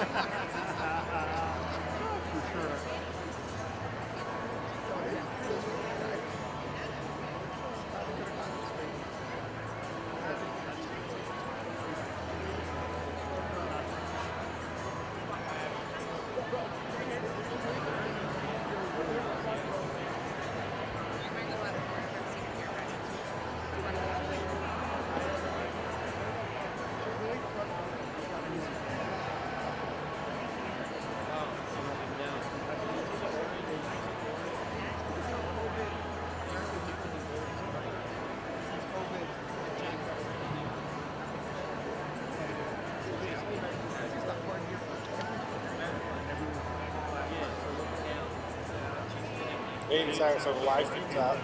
sure. They decided so the live stream's out.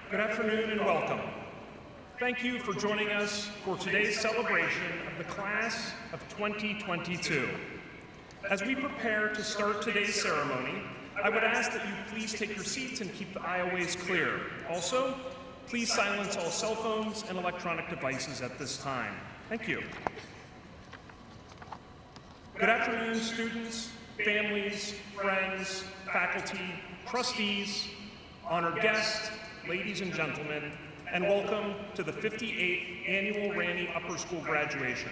Good afternoon and welcome. Thank you for joining us for today's celebration of the class of 2022. As we prepare to start today's ceremony, I would ask that you please take your seats and keep the aisleways clear. Also, please silence all cell phones and electronic devices at this time. Thank you. Good afternoon, students, families, friends, faculty, trustees, honored guests, ladies and gentlemen, and welcome to the 58th Annual Ranney Upper School Graduation.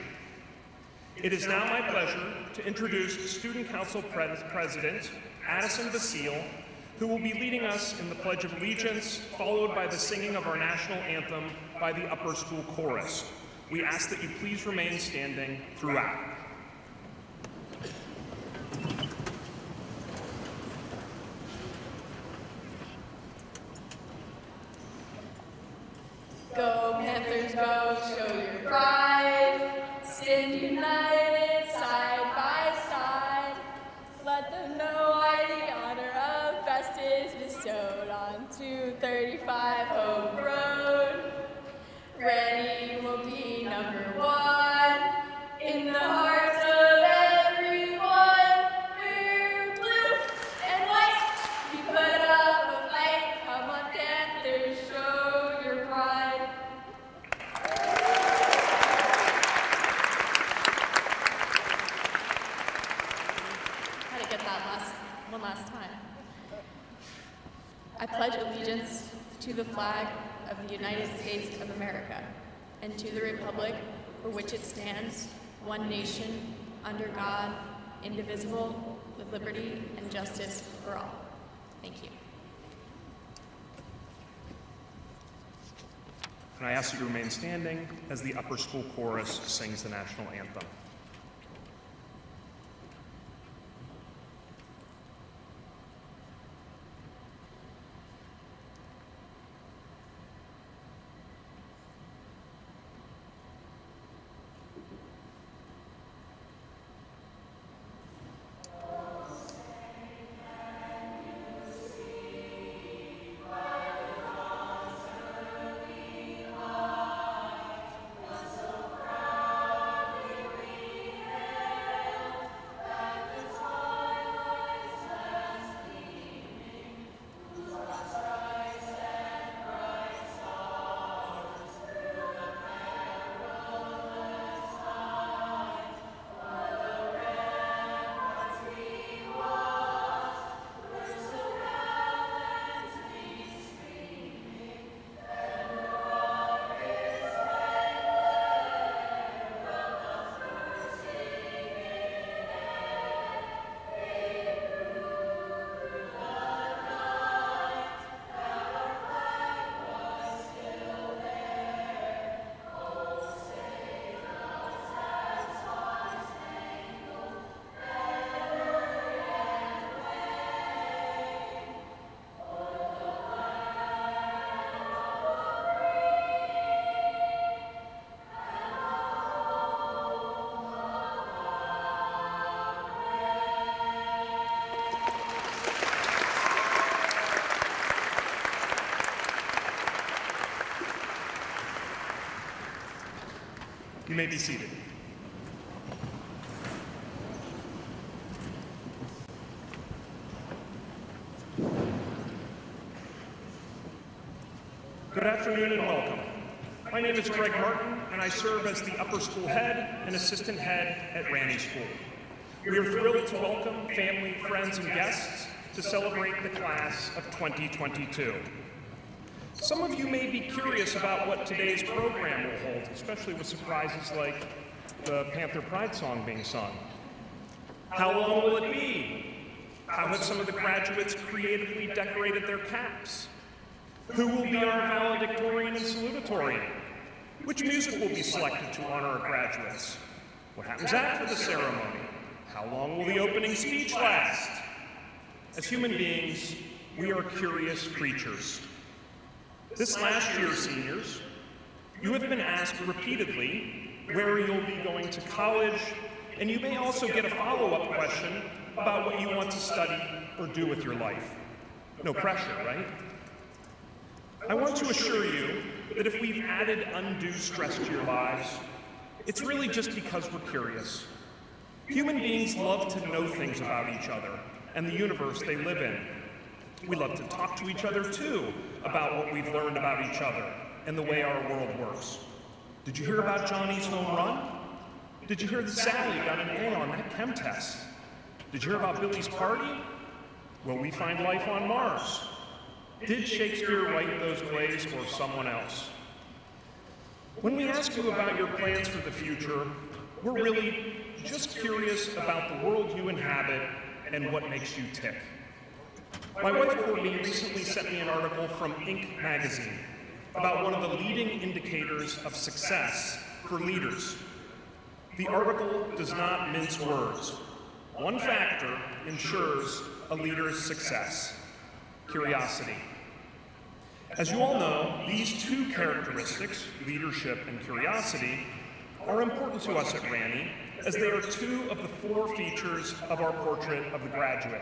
It is now my pleasure to introduce Student Council President Addison Basile, who will be leading us in the Pledge of Allegiance, followed by the singing of our national anthem by the Upper School Chorus. We ask that you please remain standing throughout. Go Panthers go, show your pride, stand united side by side. Let them know why the honor of best is bestowed on 235 Hope Road. Ranney will be #1 in the hearts of everyone. We're blue and white, we put up a fight. Come on Panthers, show your pride. Had to get that one last time. I pledge allegiance to the flag of the United States of America and to the republic for which it stands, one nation, under God, indivisible, with liberty and justice for all. Thank you. And I ask that you remain standing as the Upper School Chorus sings the national anthem. You may be seated. Good afternoon and welcome. My name is Greg Martin, and I serve as the Upper School Head and Assistant Head at Ranney School. We are thrilled to welcome family, friends, and guests to celebrate the class of 2022. Some of you may be curious about what today's program will hold, especially with surprises like the Panther Pride song being sung. How long will it be? How have some of the graduates creatively decorated their caps? Who will be our Valedictorian and Salutatorian? Which music will be selected to honor our graduates? What happens after the ceremony? How long will the opening speech last? As human beings, we are curious creatures. This last year, seniors, you have been asked repeatedly where you'll be going to college, and you may also get a follow-up question about what you want to study or do with your life. No pressure, right? I want to assure you that if we've added undue stress to your lives, it's really just because we're curious. Human beings love to know things about each other and the universe they live in. We love to talk to each other, too, about what we've learned about each other and the way our world works. Did you hear about Johnny's home run? Did you hear that Sally got an A on that chem test? Did you hear about Billy's party? Will we find life on Mars? Did Shakespeare write those plays or someone else? When we ask you about your plans for the future, we're really just curious about the world you inhabit and what makes you tick. My wife Courtney recently sent me an article from Inc. magazine about one of the leading indicators of success for leaders. The article does not mince words. One factor ensures a leader's success: curiosity. As you all know, these two characteristics, leadership and curiosity, are important to us at Ranney, as they are two of the 4 features of our portrait of the graduate.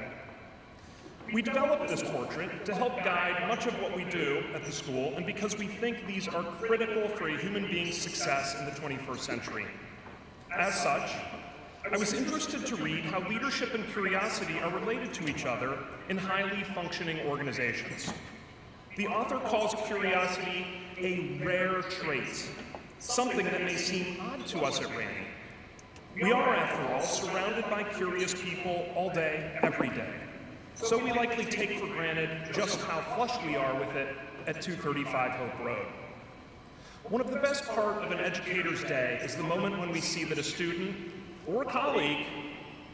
We developed this portrait to help guide much of what we do at the school, and because we think these are critical for a human being's success in the 21st century. As such, I was interested to read how leadership and curiosity are related to each other in highly functioning organizations. The author calls curiosity a rare trait, something that may seem odd to us at Ranney. We are, after all, surrounded by curious people all day, every day. So we likely take for granted just how flush we are with it at 235 Hope Road. One of the best part of an educator's day is the moment when we see that a student or a colleague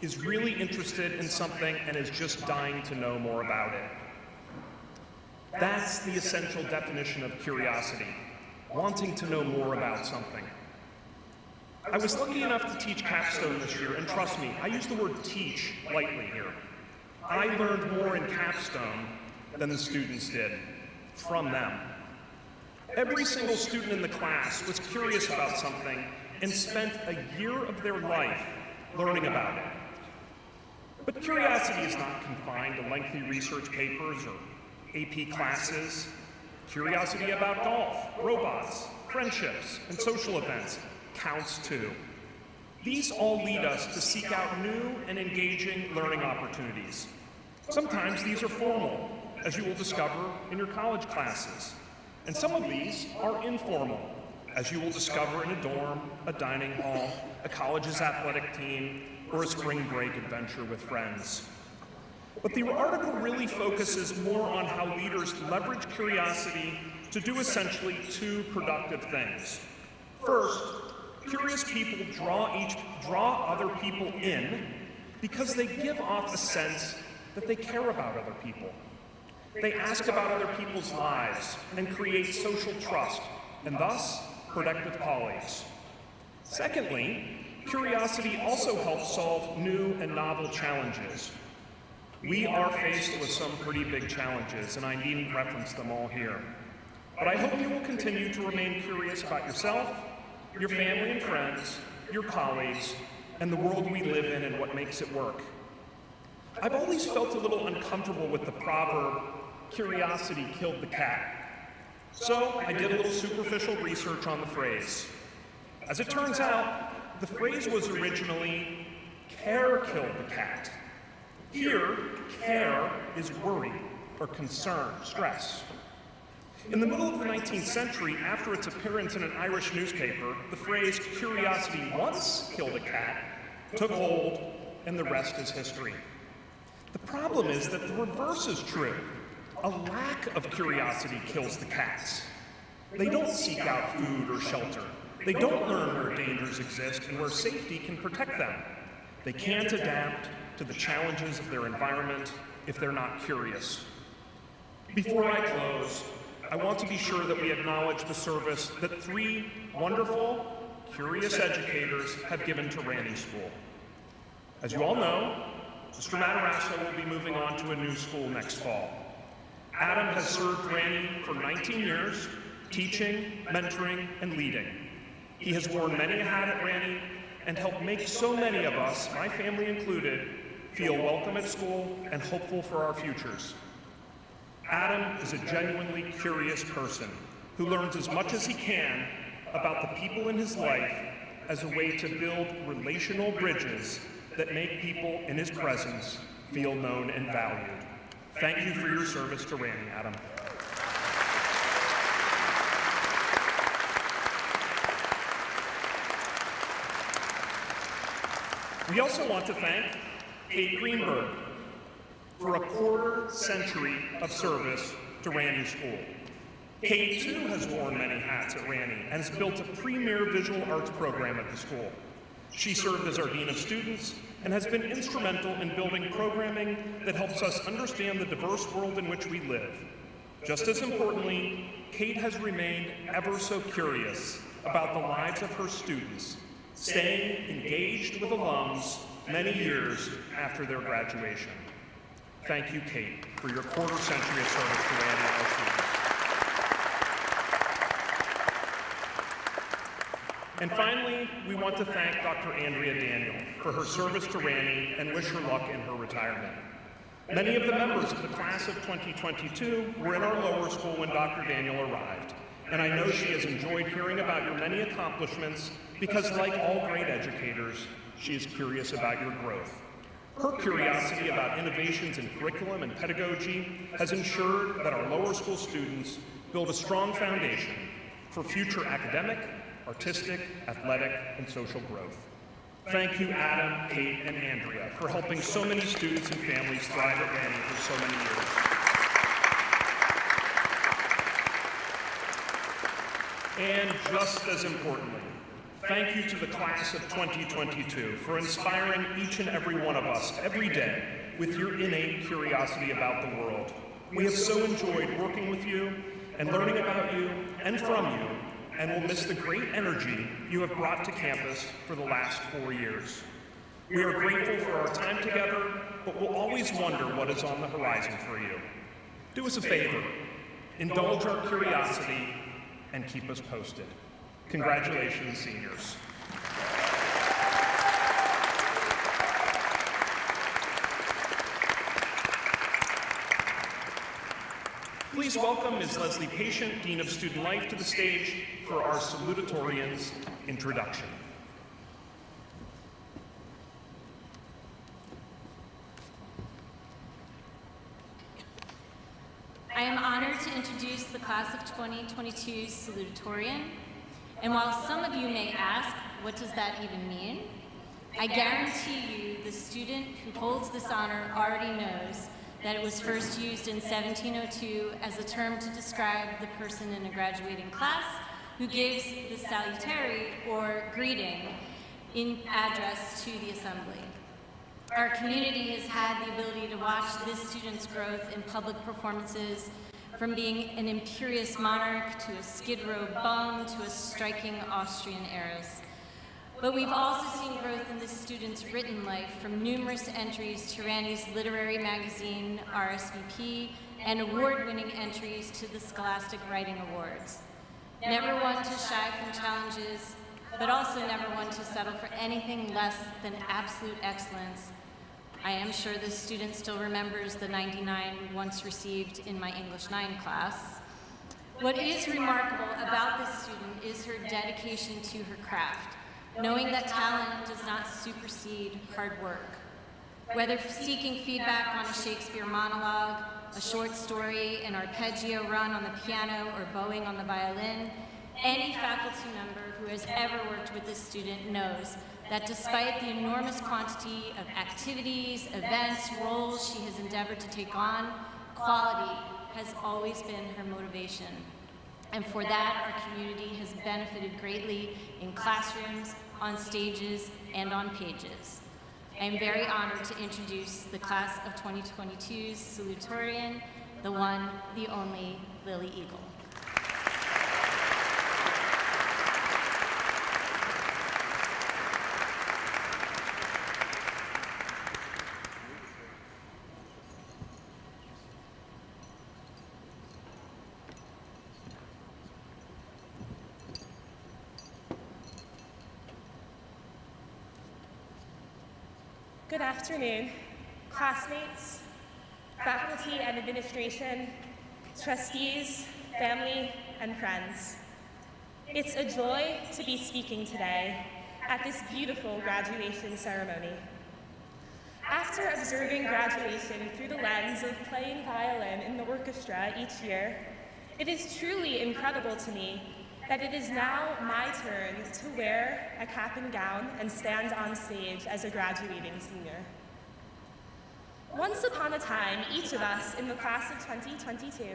is really interested in something and is just dying to know more about it. That's the essential definition of curiosity, wanting to know more about something. I was lucky enough to teach capstone this year, and trust me, I use the word teach lightly here. I learned more in capstone than the students did from them. Every single student in the class was curious about something and spent a year of their life learning about it. But curiosity is not confined to lengthy research papers or AP classes. Curiosity about golf, robots, friendships, and social events counts too. These all lead us to seek out new and engaging learning opportunities. Sometimes these are formal, as you will discover in your college classes. And some of these are informal, as you will discover in a dorm, a dining hall, a college's athletic team, or a spring break adventure with friends. But the article really focuses more on how leaders leverage curiosity to do essentially 2 productive things. First, curious people draw other people in because they give off a sense that they care about other people. They ask about other people's lives and create social trust, and thus productive colleagues. Secondly, curiosity also helps solve new and novel challenges. We are faced with some pretty big challenges, and I needn't reference them all here. But I hope you will continue to remain curious about yourself, your family and friends, your colleagues, and the world we live in and what makes it work. I've always felt a little uncomfortable with the proverb, curiosity killed the cat. So I did a little superficial research on the phrase. As it turns out, the phrase was originally, care killed the cat. Here, care is worry or concern, stress. In the middle of the 19th century, after its appearance in an Irish newspaper, the phrase curiosity once killed a cat took hold, and the rest is history. The problem is that the reverse is true. A lack of curiosity kills the cats. They don't seek out food or shelter. They don't learn where dangers exist and where safety can protect them. They can't adapt to the challenges of their environment if they're not curious. Before I close, I want to be sure that we acknowledge the service that 3 wonderful, curious educators have given to Ranney School. As you all know, Mr. Matarazzo will be moving on to a new school next fall. Adam has served Ranney for 19 years, teaching, mentoring, and leading. He has worn many a hat at Ranney and helped make so many of us, my family included, feel welcome at school and hopeful for our futures. Adam is a genuinely curious person who learns as much as he can about the people in his life as a way to build relational bridges that make people in his presence feel known and valued. Thank you for your service to Ranney, Adam. We also want to thank Kate Greenberg for a quarter-century of service to Ranney School. Kate, too, has worn many hats at Ranney and has built a premier visual arts program at the school. She served as our Dean of Students and has been instrumental in building programming that helps us understand the diverse world in which we live. Just as importantly, Kate has remained ever so curious about the lives of her students, staying engaged with alums many years after their graduation. Thank you, Kate, for your quarter-century of service to Ranney and our students. And finally, we want to thank Dr. Andrea Daniel for her service to Ranney and wish her luck in her retirement. Many of the members of the class of 2022 were in our lower school when Dr. Daniel arrived, and I know she has enjoyed hearing about your many accomplishments because, like all great educators, she is curious about your growth. Her curiosity about innovations in curriculum and pedagogy has ensured that our lower school students build a strong foundation for future academic, artistic, athletic, and social growth. Thank you, Adam, Kate, and Andrea, for helping so many students and families thrive at Ranney for so many years. And just as importantly, thank you to the class of 2022 for inspiring each and every one of us every day with your innate curiosity about the world. We have so enjoyed working with you and learning about you and from you, and will miss the great energy you have brought to campus for the last 4 years. We are grateful for our time together, but we'll always wonder what is on the horizon for you. Do us a favor, indulge our curiosity, and keep us posted. Congratulations, seniors. Please welcome Ms. Leslie Patient, Dean of Student Life, to the stage for our Salutatorian's introduction. I am honored to introduce the class of 2022's Salutatorian. And while some of you may ask, what does that even mean? I guarantee you the student who holds this honor already knows that it was first used in 1702 as a term to describe the person in a graduating class who gives the salutary or greeting in address to the assembly. Our community has had the ability to watch this student's growth in public performances, from being an imperious monarch to a skid row bum to a striking Austrian heiress. But we've also seen growth in this student's written life, from numerous entries to Ranney's literary magazine, RSVP, and award-winning entries to the Scholastic Writing Awards. Never one to shy from challenges, but also never one to settle for anything less than absolute excellence. I am sure this student still remembers the 99 once received in my English 9 class. What is remarkable about this student is her dedication to her craft, knowing that talent does not supersede hard work. Whether seeking feedback on a Shakespeare monologue, a short story, an arpeggio run on the piano, or bowing on the violin, any faculty member who has ever worked with this student knows that despite the enormous quantity of activities, events, roles she has endeavored to take on, quality has always been her motivation. And for that, our community has benefited greatly in classrooms, on stages, and on pages. I am very honored to introduce the class of 2022's Salutatorian, the one, the only, Lily Eagle. Good afternoon, classmates, faculty and administration, trustees, family, and friends. It's a joy to be speaking today at this beautiful graduation ceremony. After observing graduation through the lens of playing violin in the orchestra each year, it is truly incredible to me that it is now my turn to wear a cap and gown and stand on stage as a graduating senior. Once upon a time, each of us in the class of 2022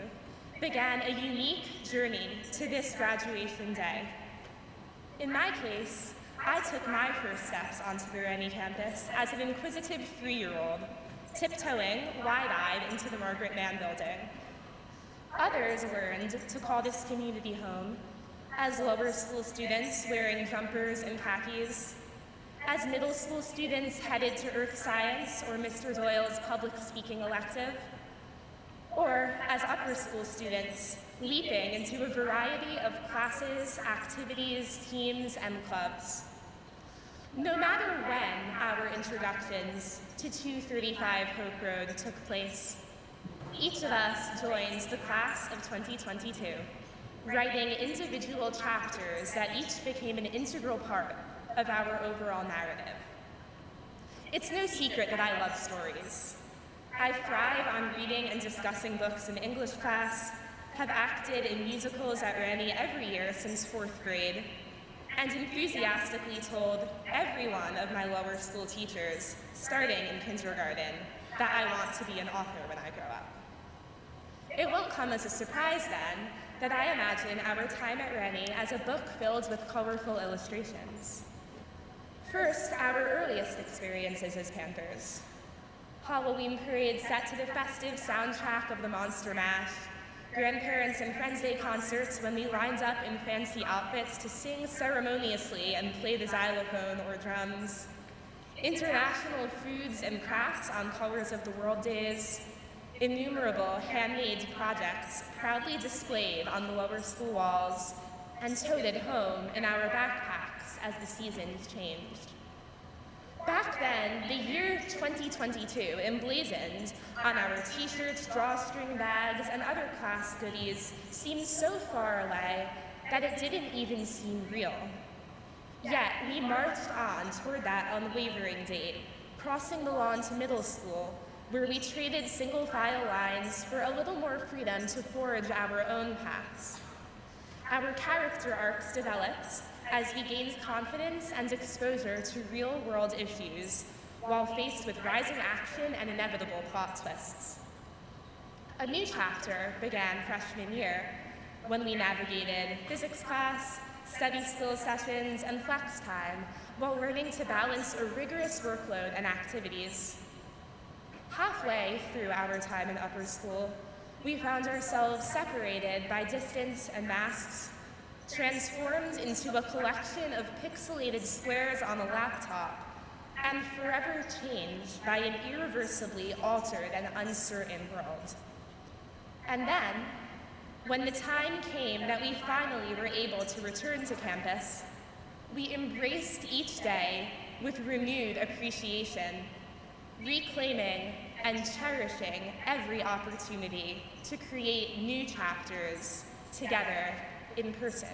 began a unique journey to this graduation day. In my case, I took my first steps onto the Ranney campus as an inquisitive 3-year-old, tiptoeing wide-eyed into the Margaret Mann building. Others learned to call this community home as lower school students wearing jumpers and khakis, as middle school students headed to Earth Science or Mr. Doyle's public speaking elective, or as upper school students leaping into a variety of classes, activities, teams, and clubs. No matter when our introductions to 235 Hope Road took place, each of us joined the class of 2022, writing individual chapters that each became an integral part of our overall narrative. It's no secret that I love stories. I thrive on reading and discussing books in English class, have acted in musicals at Ranney every year since 4th grade, and enthusiastically told every one of my lower school teachers, starting in kindergarten, that I want to be an author when I grow up. It won't come as a surprise then that I imagine our time at Ranney as a book filled with colorful illustrations. First, our earliest experiences as Panthers. Halloween parades set to the festive soundtrack of the Monster Mash, grandparents and Friends Day concerts when we lined up in fancy outfits to sing ceremoniously and play the xylophone or drums, international foods and crafts on Colors of the World days, innumerable handmade projects proudly displayed on the lower school walls and toted home in our backpacks as the seasons changed. Back then, the year 2022 emblazoned on our t-shirts, drawstring bags, and other class goodies seemed so far away that it didn't even seem real. Yet, we marched on toward that unwavering date, crossing the lawn to middle school, where we traded single-file lines for a little more freedom to forge our own paths. Our character arcs developed as we gained confidence and exposure to real-world issues while faced with rising action and inevitable plot twists. A new chapter began freshman year when we navigated physics class, study skills sessions, and flex time while learning to balance a rigorous workload and activities. Halfway through our time in upper school, we found ourselves separated by distance and masks, transformed into a collection of pixelated squares on a laptop, and forever changed by an irreversibly altered and uncertain world. And then, when the time came that we finally were able to return to campus, we embraced each day with renewed appreciation, reclaiming and cherishing every opportunity to create new chapters together in person.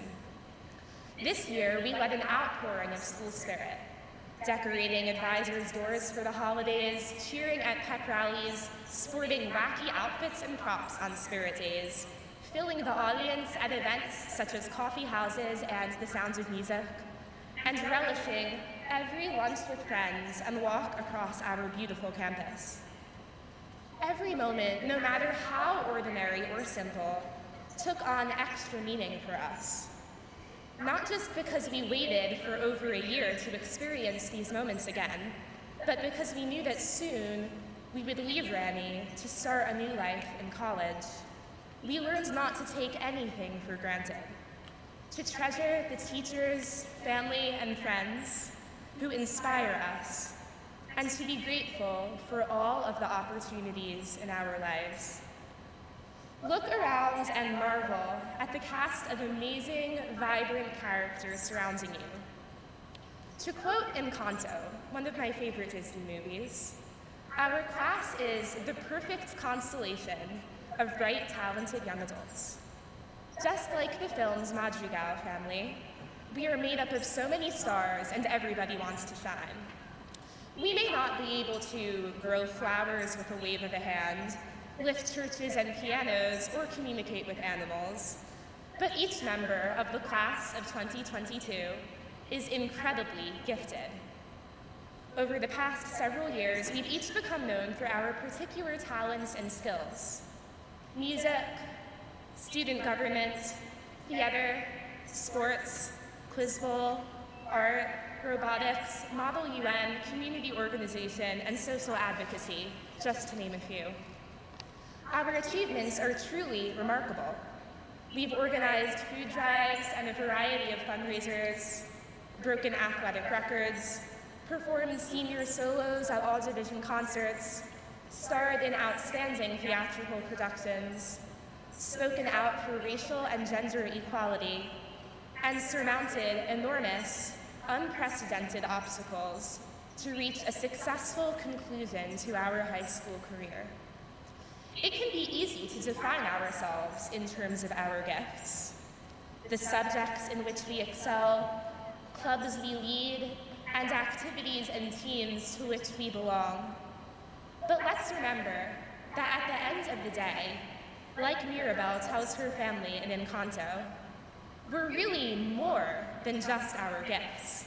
This year, we led an outpouring of school spirit, decorating advisors' doors for the holidays, cheering at pep rallies, sporting wacky outfits and props on spirit days, filling the audience at events such as coffee houses and the Sounds of Music, and relishing every lunch with friends and walk across our beautiful campus. Every moment, no matter how ordinary or simple, took on extra meaning for us. Not just because we waited for over a year to experience these moments again, but because we knew that soon we would leave Ranney to start a new life in college. We learned not to take anything for granted, to treasure the teachers, family, and friends who inspire us, and to be grateful for all of the opportunities in our lives. Look around and marvel at the cast of amazing, vibrant characters surrounding you. To quote Encanto, one of my favorite Disney movies, our class is the perfect constellation of bright, talented young adults. Just like the film's Madrigal family, we are made up of so many stars and everybody wants to shine. We may not be able to grow flowers with a wave of a hand, lift churches and pianos, or communicate with animals, but each member of the class of 2022 is incredibly gifted. Over the past several years, we've each become known for our particular talents and skills. Music, student government, theater, sports, quiz bowl, art, robotics, Model UN, community organization, and social advocacy, just to name a few. Our achievements are truly remarkable. We've organized food drives and a variety of fundraisers, broken athletic records, performed senior solos at all division concerts, starred in outstanding theatrical productions, spoken out for racial and gender equality, and surmounted enormous, unprecedented obstacles to reach a successful conclusion to our high school career. It can be easy to define ourselves in terms of our gifts, the subjects in which we excel, clubs we lead, and activities and teams to which we belong. But let's remember that at the end of the day, like Mirabel tells her family in Encanto, we're really more than just our gifts.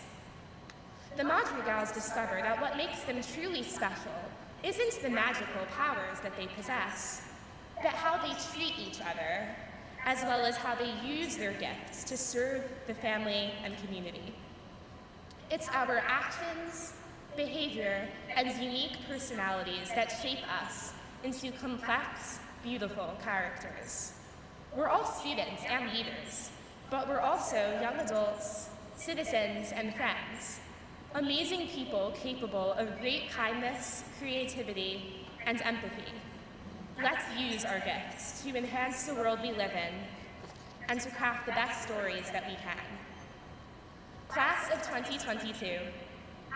The Madrigals discover that what makes them truly special isn't the magical powers that they possess, but how they treat each other, as well as how they use their gifts to serve the family and community. It's our actions, behavior, and unique personalities that shape us into complex, beautiful characters. We're all students and leaders, but we're also young adults, citizens, and friends. Amazing people capable of great kindness, creativity, and empathy. Let's use our gifts to enhance the world we live in and to craft the best stories that we can. Class of 2022,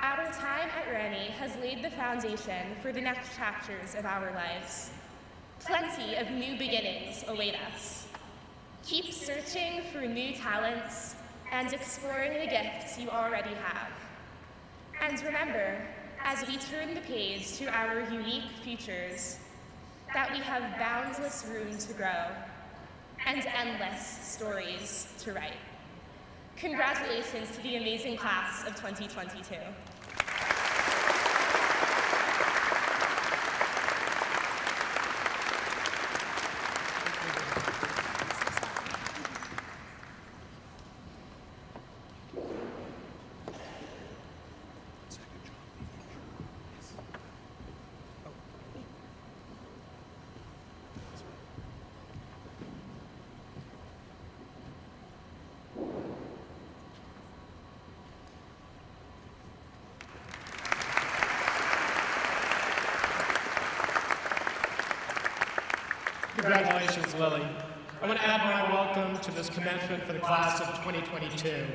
our time at Ranney has laid the foundation for the next chapters of our lives. Plenty of new beginnings await us. Keep searching for new talents and exploring the gifts you already have. And remember, as we turn the page to our unique futures, that we have boundless room to grow and endless stories to write. Congratulations to the amazing class of 2022. Congratulations, Lily. I want to add my welcome to this commencement for the class of 2022.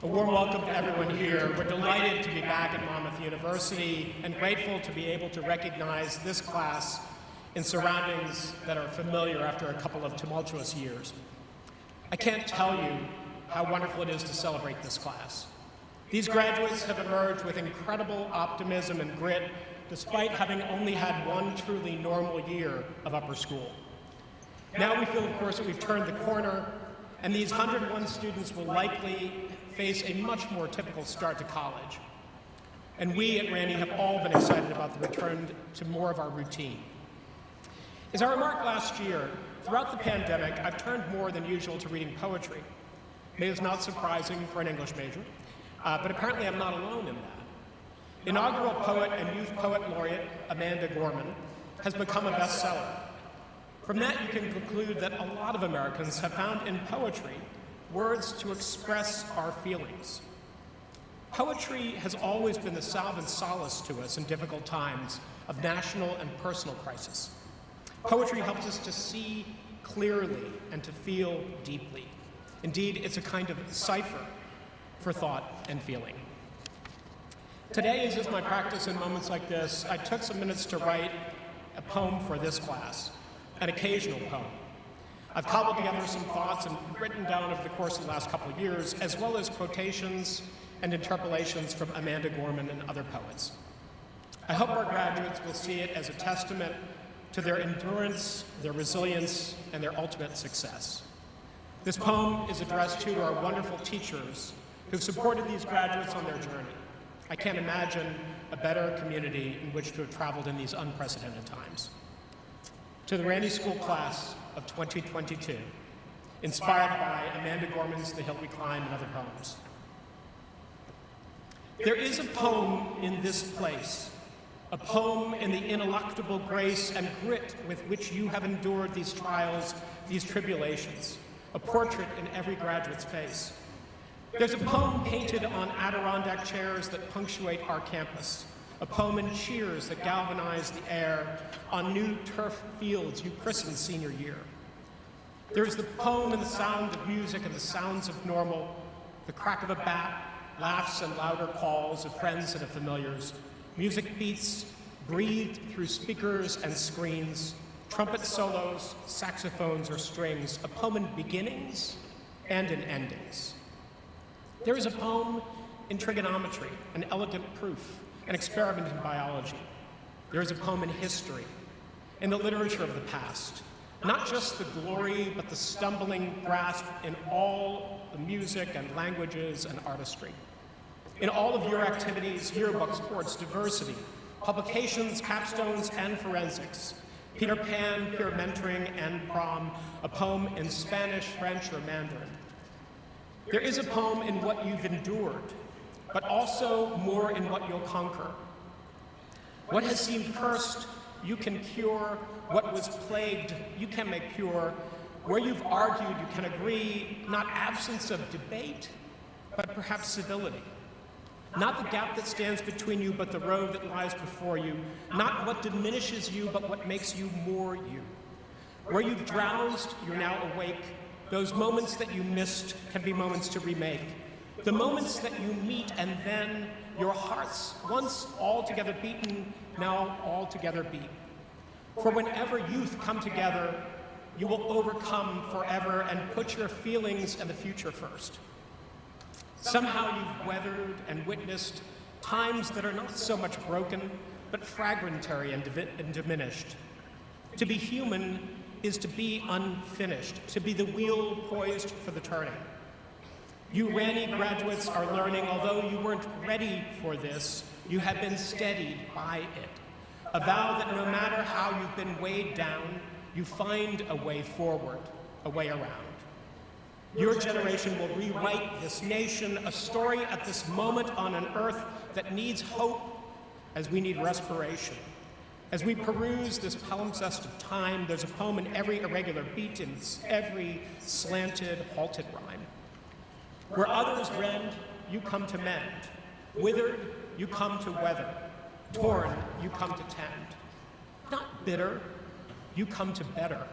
A warm welcome to everyone here. We're delighted to be back at Monmouth University and grateful to be able to recognize this class in surroundings that are familiar after a couple of tumultuous years. I can't tell you how wonderful it is to celebrate this class. These graduates have emerged with incredible optimism and grit despite having only had one truly normal year of upper school. Now we feel, of course, that we've turned the corner, and these 101 students will likely face a much more typical start to college. And we at Ranney have all been excited about the return to more of our routine. As I remarked last year, throughout the pandemic, I've turned more than usual to reading poetry. Maybe it's not surprising for an English major, but apparently I'm not alone in that. Inaugural poet and youth poet laureate Amanda Gorman has become a bestseller. From that, you can conclude that a lot of Americans have found in poetry words to express our feelings. Poetry has always been the salve and solace to us in difficult times of national and personal crisis. Poetry helps us to see clearly and to feel deeply. Indeed, it's a kind of cipher for thought and feeling. Today, as is my practice in moments like this, I took some minutes to write a poem for this class, an occasional poem. I've cobbled together some thoughts and written down over the course of the last couple of years, as well as quotations and interpolations from Amanda Gorman and other poets. I hope our graduates will see it as a testament to their endurance, their resilience, and their ultimate success. This poem is addressed to our wonderful teachers who've supported these graduates on their journey. I can't imagine a better community in which to have traveled in these unprecedented times. To the Ranney School class of 2022, inspired by Amanda Gorman's The Hill We Climb and other poems. There is a poem in this place, a poem in the ineluctable grace and grit with which you have endured these trials, these tribulations, a portrait in every graduate's face. There's a poem painted on Adirondack chairs that punctuate our campus, a poem in cheers that galvanize the air on new turf fields you christened senior year. There's the poem in the sound of music and the sounds of normal, the crack of a bat, laughs and louder calls of friends and of familiars, music beats breathed through speakers and screens, trumpet solos, saxophones or strings, a poem in beginnings and in endings. There is a poem in trigonometry, an elegant proof, an experiment in biology. There is a poem in history, in the literature of the past, not just the glory, but the stumbling grasp in all the music and languages and artistry. In all of your activities, yearbook, sports, diversity, publications, capstones, and forensics, Peter Pan, peer mentoring, and prom, a poem in Spanish, French, or Mandarin. There is a poem in what you've endured, but also more in what you'll conquer. What has seemed cursed, you can cure. What was plagued, you can make pure. Where you've argued, you can agree, not absence of debate, but perhaps civility. Not the gap that stands between you, but the road that lies before you. Not what diminishes you, but what makes you more you. Where you've drowsed, you're now awake. Those moments that you missed can be moments to remake. The moments that you meet and then your hearts, once altogether beaten, now altogether beat. For whenever youth come together, you will overcome forever and put your feelings and the future first. Somehow you've weathered and witnessed times that are not so much broken, but fragmentary and diminished. To be human is to be unfinished, to be the wheel poised for the turning. You Ranney graduates are learning, although you weren't ready for this, you have been steadied by it. A vow that no matter how you've been weighed down, you find a way forward, a way around. Your generation will rewrite this nation, a story at this moment on an earth that needs hope as we need respiration. As we peruse this palimpsest of time, there's a poem in every irregular beat, in every slanted, halted rhyme. Where others rend, you come to mend. Withered, you come to weather. Torn, you come to tend. Not bitter, you come to better.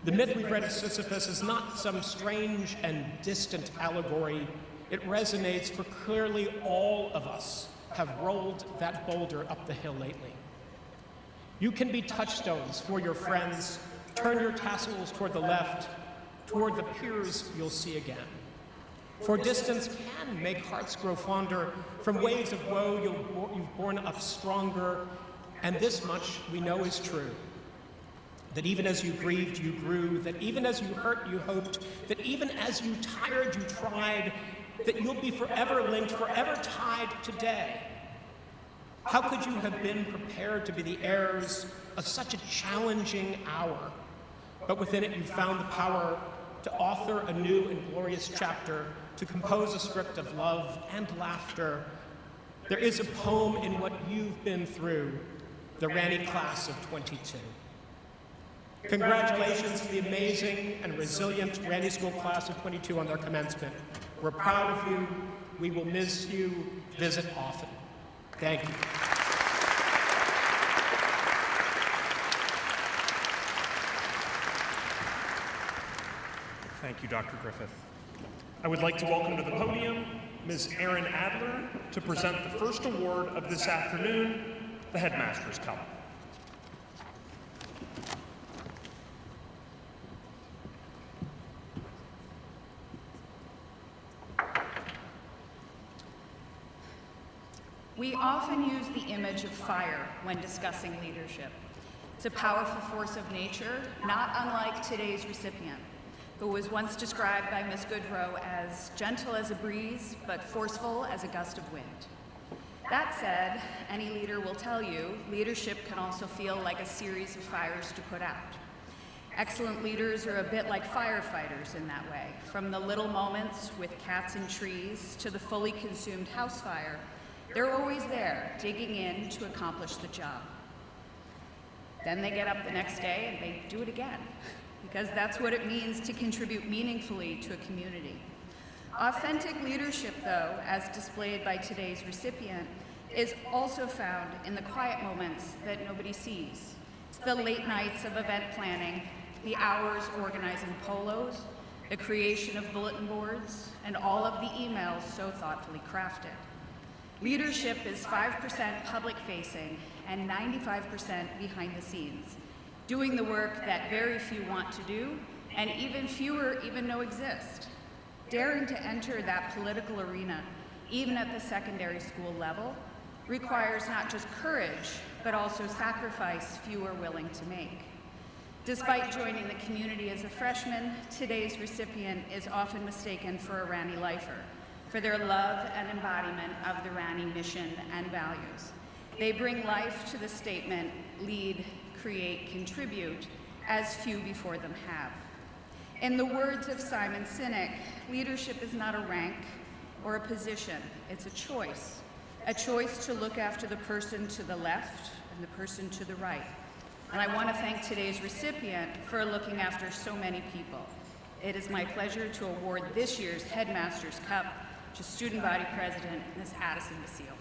The myth we've read of Sisyphus is not some strange and distant allegory. It resonates, for clearly all of us have rolled that boulder up the hill lately. You can be touchstones for your friends. Turn your tassels toward the left, toward the peers you'll see again. For distance can make hearts grow fonder. From waves of woe, you've borne up stronger. And this much we know is true. That even as you grieved, you grew. That even as you hurt, you hoped. That even as you tired, you tried. That you'll be forever linked, forever tied today. How could you have been prepared to be the heirs of such a challenging hour? But within it, you found the power to author a new and glorious chapter, to compose a script of love and laughter. There is a poem in what you've been through, the Ranney class of 22. Congratulations to the amazing and resilient Ranney School class of 22 on their commencement. We're proud of you. We will miss you. Visit often. Thank you. Thank you, Dr. Griffith. I would like to welcome to the podium Ms. Erin Adler to present the first award of this afternoon, the Headmaster's Cup. We often use the image of fire when discussing leadership. It's a powerful force of nature, not unlike today's recipient, who was once described by Miss Goodrow as gentle as a breeze, but forceful as a gust of wind. That said, any leader will tell you, leadership can also feel like a series of fires to put out. Excellent leaders are a bit like firefighters in that way. From the little moments with cats and trees to the fully consumed house fire, they're always there, digging in to accomplish the job. Then they get up the next day and they do it again, because that's what it means to contribute meaningfully to a community. Authentic leadership, though, as displayed by today's recipient, is also found in the quiet moments that nobody sees. It's the late nights of event planning, the hours organizing polos, the creation of bulletin boards, and all of the emails so thoughtfully crafted. Leadership is 5% public-facing and 95% behind the scenes, doing the work that very few want to do and even fewer even know exist. Daring to enter that political arena, even at the secondary school level, requires not just courage, but also sacrifice few are willing to make. Despite joining the community as a freshman, today's recipient is often mistaken for a Ranney lifer, for their love and embodiment of the Ranney mission and values. They bring life to the statement, lead, create, contribute, as few before them have. In the words of Simon Sinek, leadership is not a rank or a position, it's a choice to look after the person to the left and the person to the right. And I want to thank today's recipient for looking after so many people. It is my pleasure to award this year's Headmaster's Cup to Student Body President, Ms. Addison Basile.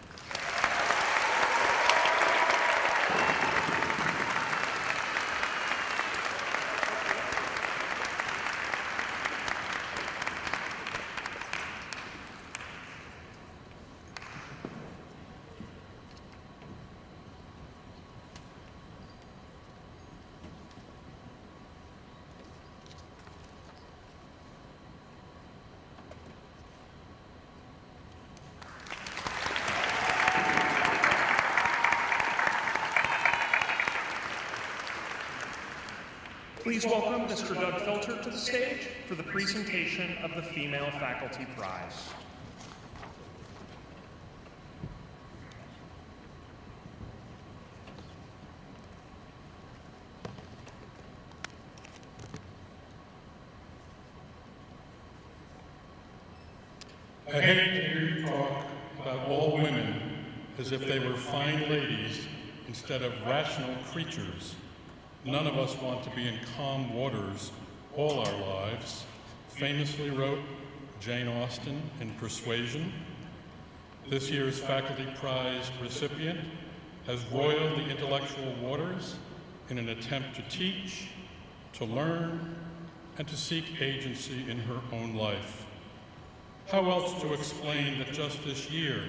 Please welcome Mr. Doug Filter to the stage for the presentation of the Female Faculty Prize. I hate to hear you talk about all women as if they were fine ladies instead of rational creatures. None of us want to be in calm waters all our lives, famously wrote Jane Austen in Persuasion. This year's Faculty Prize recipient has roiled the intellectual waters in an attempt to teach, to learn, and to seek agency in her own life. How else to explain that just this year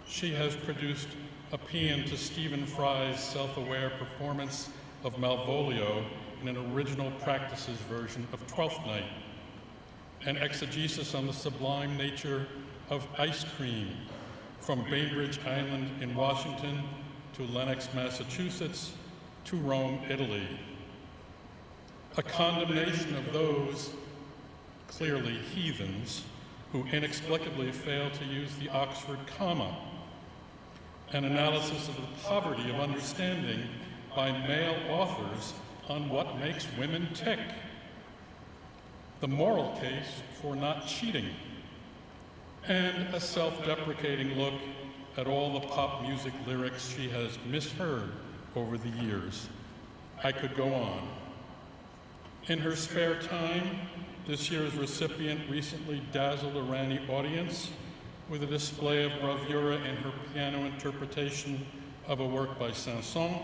she has produced a paean to Stephen Fry's self-aware performance of Malvolio in an original practices version of Twelfth Night, an exegesis on the sublime nature of ice cream from Bainbridge Island in Washington to Lenox, Massachusetts to Rome, Italy. A condemnation of those, clearly heathens, who inexplicably fail to use the Oxford comma. An analysis of the poverty of understanding by male authors on what makes women tick. The moral case for not cheating. And a self-deprecating look at all the pop music lyrics she has misheard over the years. I could go on. In her spare time, this year's recipient recently dazzled a Ranney audience with a display of bravura in her piano interpretation of a work by Saint-Saëns,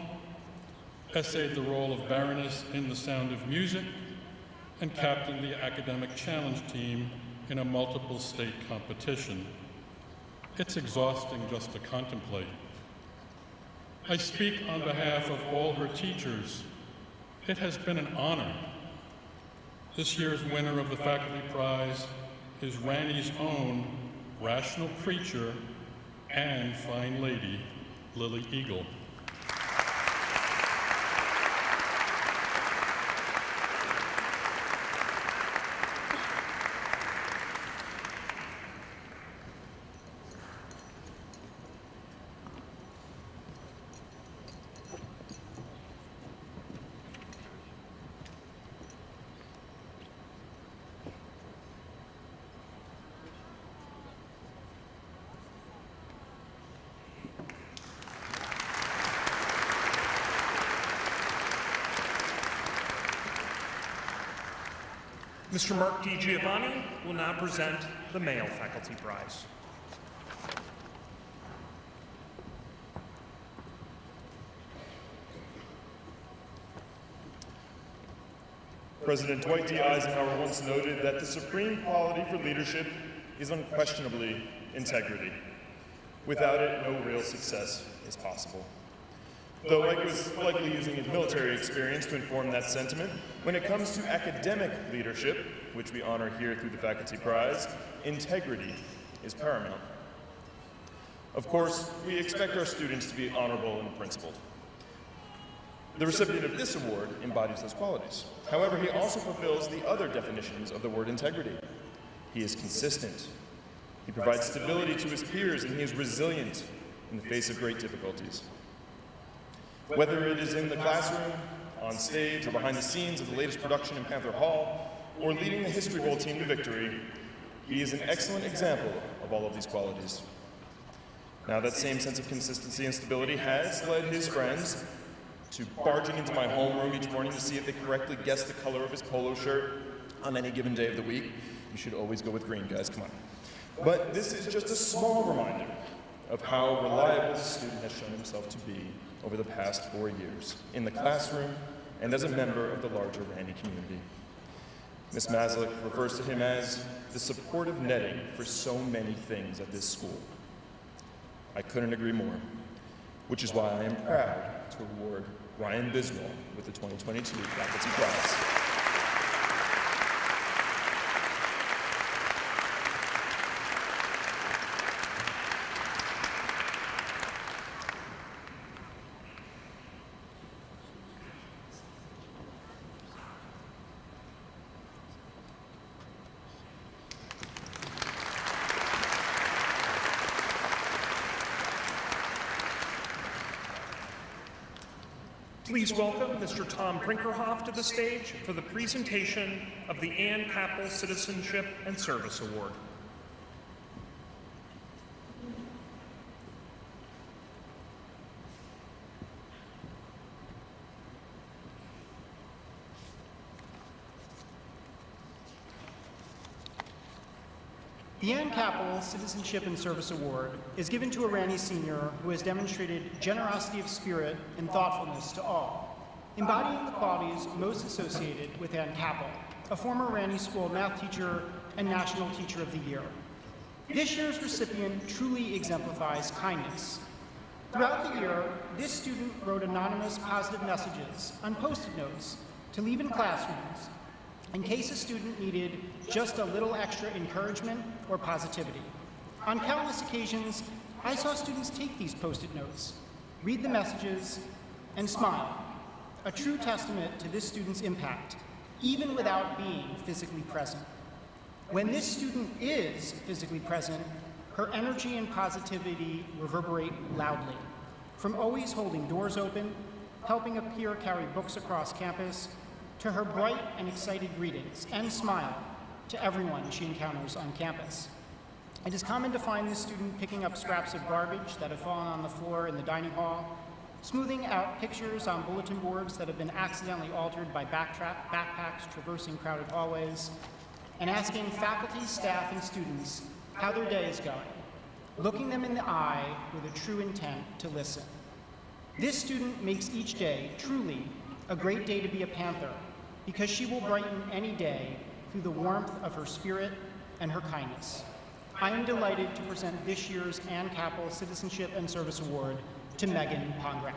essayed the role of Baroness in The Sound of Music, and captained the academic challenge team in a multiple state competition. It's exhausting just to contemplate. I speak on behalf of all her teachers. It has been an honor. This year's winner of the Faculty Prize is Ranney's own rational creature and fine lady, Lily Eagle. Mr. Mark D. Giovanni will now present the Male Faculty Prize. President Dwight D. Eisenhower once noted that the supreme quality for leadership is unquestionably integrity. Without it, no real success is possible. Though Ike was likely using his military experience to inform that sentiment, when it comes to academic leadership, which we honor here through the Faculty Prize, integrity is paramount. Of course, we expect our students to be honorable and principled. The recipient of this award embodies those qualities. However, he also fulfills the other definitions of the word integrity. He is consistent. He provides stability to his peers, and he is resilient in the face of great difficulties. Whether it is in the classroom, on stage, or behind the scenes of the latest production in Panther Hall, or leading the History Bowl team to victory, he is an excellent example of all of these qualities. Now, that same sense of consistency and stability has led his friends to barging into my homeroom each morning to see if they correctly guessed the color of his polo shirt on any given day of the week. You should always go with green, guys, come on. But this is just a small reminder of how reliable the student has shown himself to be over the past 4 years, in the classroom and as a member of the larger Ranney community. Ms. Maslick refers to him as the supportive netting for so many things at this school. I couldn't agree more, which is why I am proud to award Ryan Biswell with the 2022 Faculty Prize. Please welcome Mr. Tom Brinkerhoff to the stage for the presentation of the Ann Capel Citizenship and Service Award. The Ann Capel Citizenship and Service Award is given to a Ranney senior who has demonstrated generosity of spirit and thoughtfulness to all, embodying the qualities most associated with Ann Capel, a former Ranney School math teacher and National Teacher of the Year. This year's recipient truly exemplifies kindness. Throughout the year, this student wrote anonymous positive messages on Post-it notes to leave in classrooms in case a student needed just a little extra encouragement or positivity. On countless occasions, I saw students take these Post-it notes, read the messages, and smile, a true testament to this student's impact, even without being physically present. When this student is physically present, her energy and positivity reverberate loudly, from always holding doors open, helping a peer carry books across campus, to her bright and excited greetings and smile to everyone she encounters on campus. It is common to find this student picking up scraps of garbage that have fallen on the floor in the dining hall, smoothing out pictures on bulletin boards that have been accidentally altered by backpacks traversing crowded hallways, and asking faculty, staff, and students how their day is going, looking them in the eye with a true intent to listen. This student makes each day truly a great day to be a Panther, because she will brighten any day through the warmth of her spirit and her kindness. I am delighted to present this year's Ann Capel Citizenship and Service Award to Megan Pongrat.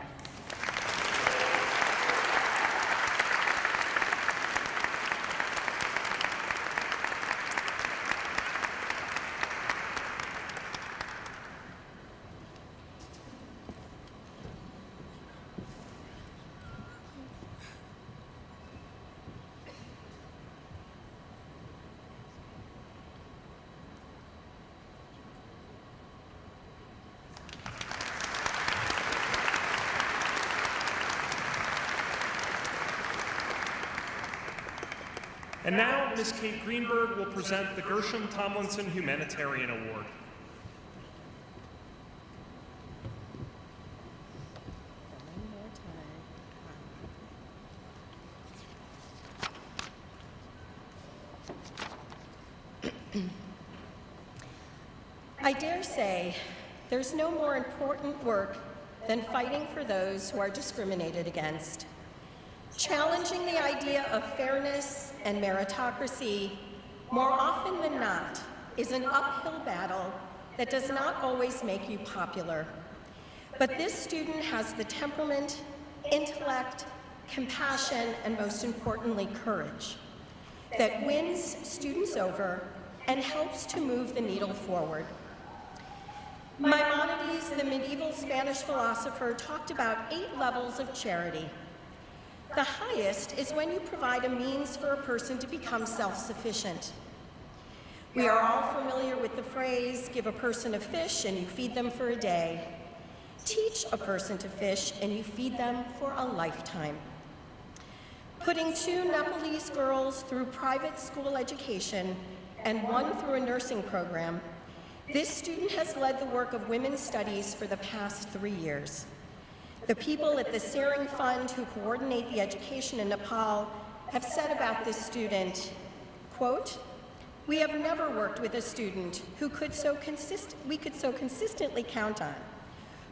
And now, Ms. Kate Greenberg will present the Gershom Tomlinson Humanitarian Award. I dare say there's no more important work than fighting for those who are discriminated against. Challenging the idea of fairness and meritocracy, more often than not, is an uphill battle that does not always make you popular. But this student has the temperament, intellect, compassion, and most importantly, courage that wins students over and helps to move the needle forward. Maimonides, the medieval Spanish philosopher, talked about 8 levels of charity. The highest is when you provide a means for a person to become self-sufficient. We are all familiar with the phrase, give a person a fish and you feed them for a day. Teach a person to fish and you feed them for a lifetime. Putting 2 Nepalese girls through private school education and 1 through a nursing program, this student has led the work of women's studies for the past 3 years. The people at the Sering Fund who coordinate the education in Nepal have said about this student, quote, "We have never worked with a student who we could so consistently count on,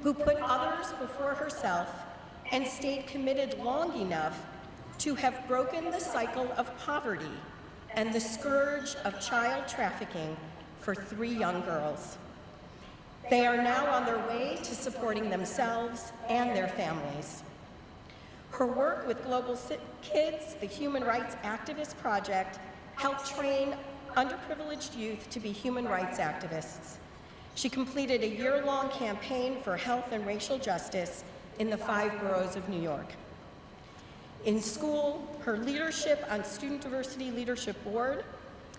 who put others before herself and stayed committed long enough to have broken the cycle of poverty and the scourge of child trafficking for 3 young girls. They are now on their way to supporting themselves and their families. Her work with Global Kids, the Human Rights Activist Project, helped train underprivileged youth to be human rights activists. She completed a year-long campaign for health and racial justice in the 5 boroughs of New York. In school, her leadership on Student Diversity Leadership Board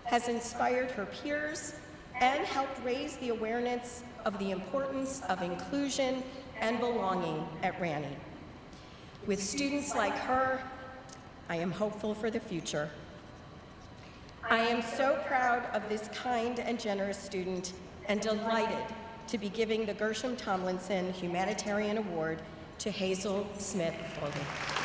has inspired her peers and helped raise the awareness of the importance of inclusion and belonging at Ranney. With students like her, I am hopeful for the future. I am so proud of this kind and generous student and delighted to be giving the Gershom Tomlinson Humanitarian Award to Hazel Smith Foden.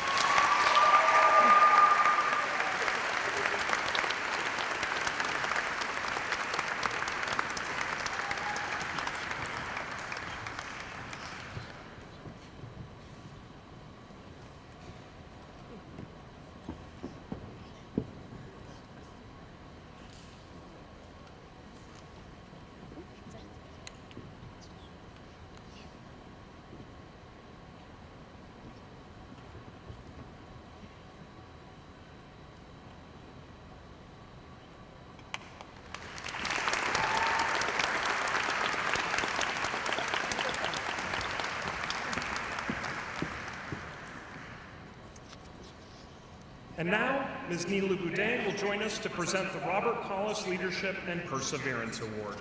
And now, Ms. Neela Boudin will join us to present the Robert Paulus Leadership and Perseverance Award.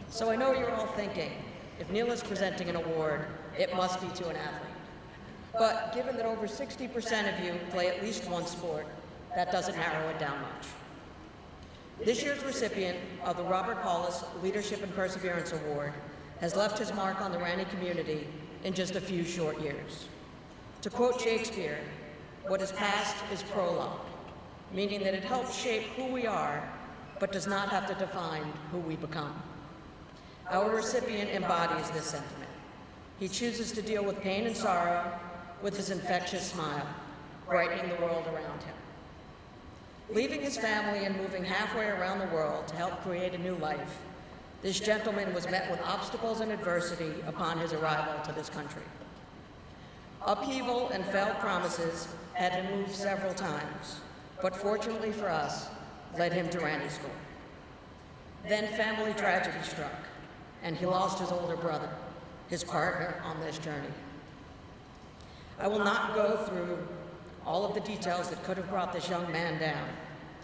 So I know you're all thinking, if Neela's presenting an award, it must be to an athlete. But given that over 60% of you play at least one sport, that doesn't narrow it down much. This year's recipient of the Robert Paulus Leadership and Perseverance Award has left his mark on the Ranney community in just a few short years. To quote Shakespeare, what is past is prologue, meaning that it helps shape who we are, but does not have to define who we become. Our recipient embodies this sentiment. He chooses to deal with pain and sorrow with his infectious smile, brightening the world around him. Leaving his family and moving halfway around the world to help create a new life, this gentleman was met with obstacles and adversity upon his arrival to this country. Upheaval and failed promises had him move several times, but fortunately for us, led him to Ranney School. Then family tragedy struck, and he lost his older brother, his partner on this journey. I will not go through all of the details that could have brought this young man down,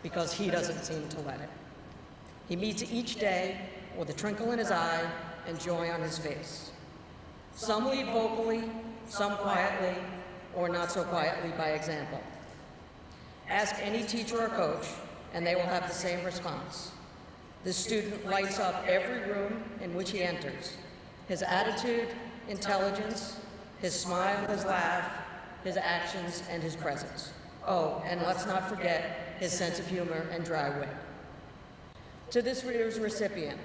because he doesn't seem to let it. He meets each day with a twinkle in his eye and joy on his face. Some lead vocally, some quietly, or not so quietly by example. Ask any teacher or coach, and they will have the same response. This student lights up every room in which he enters. His attitude, intelligence, his smile, his laugh, his actions, and his presence. Oh, and let's not forget his sense of humor and dry wit. To this year's recipient,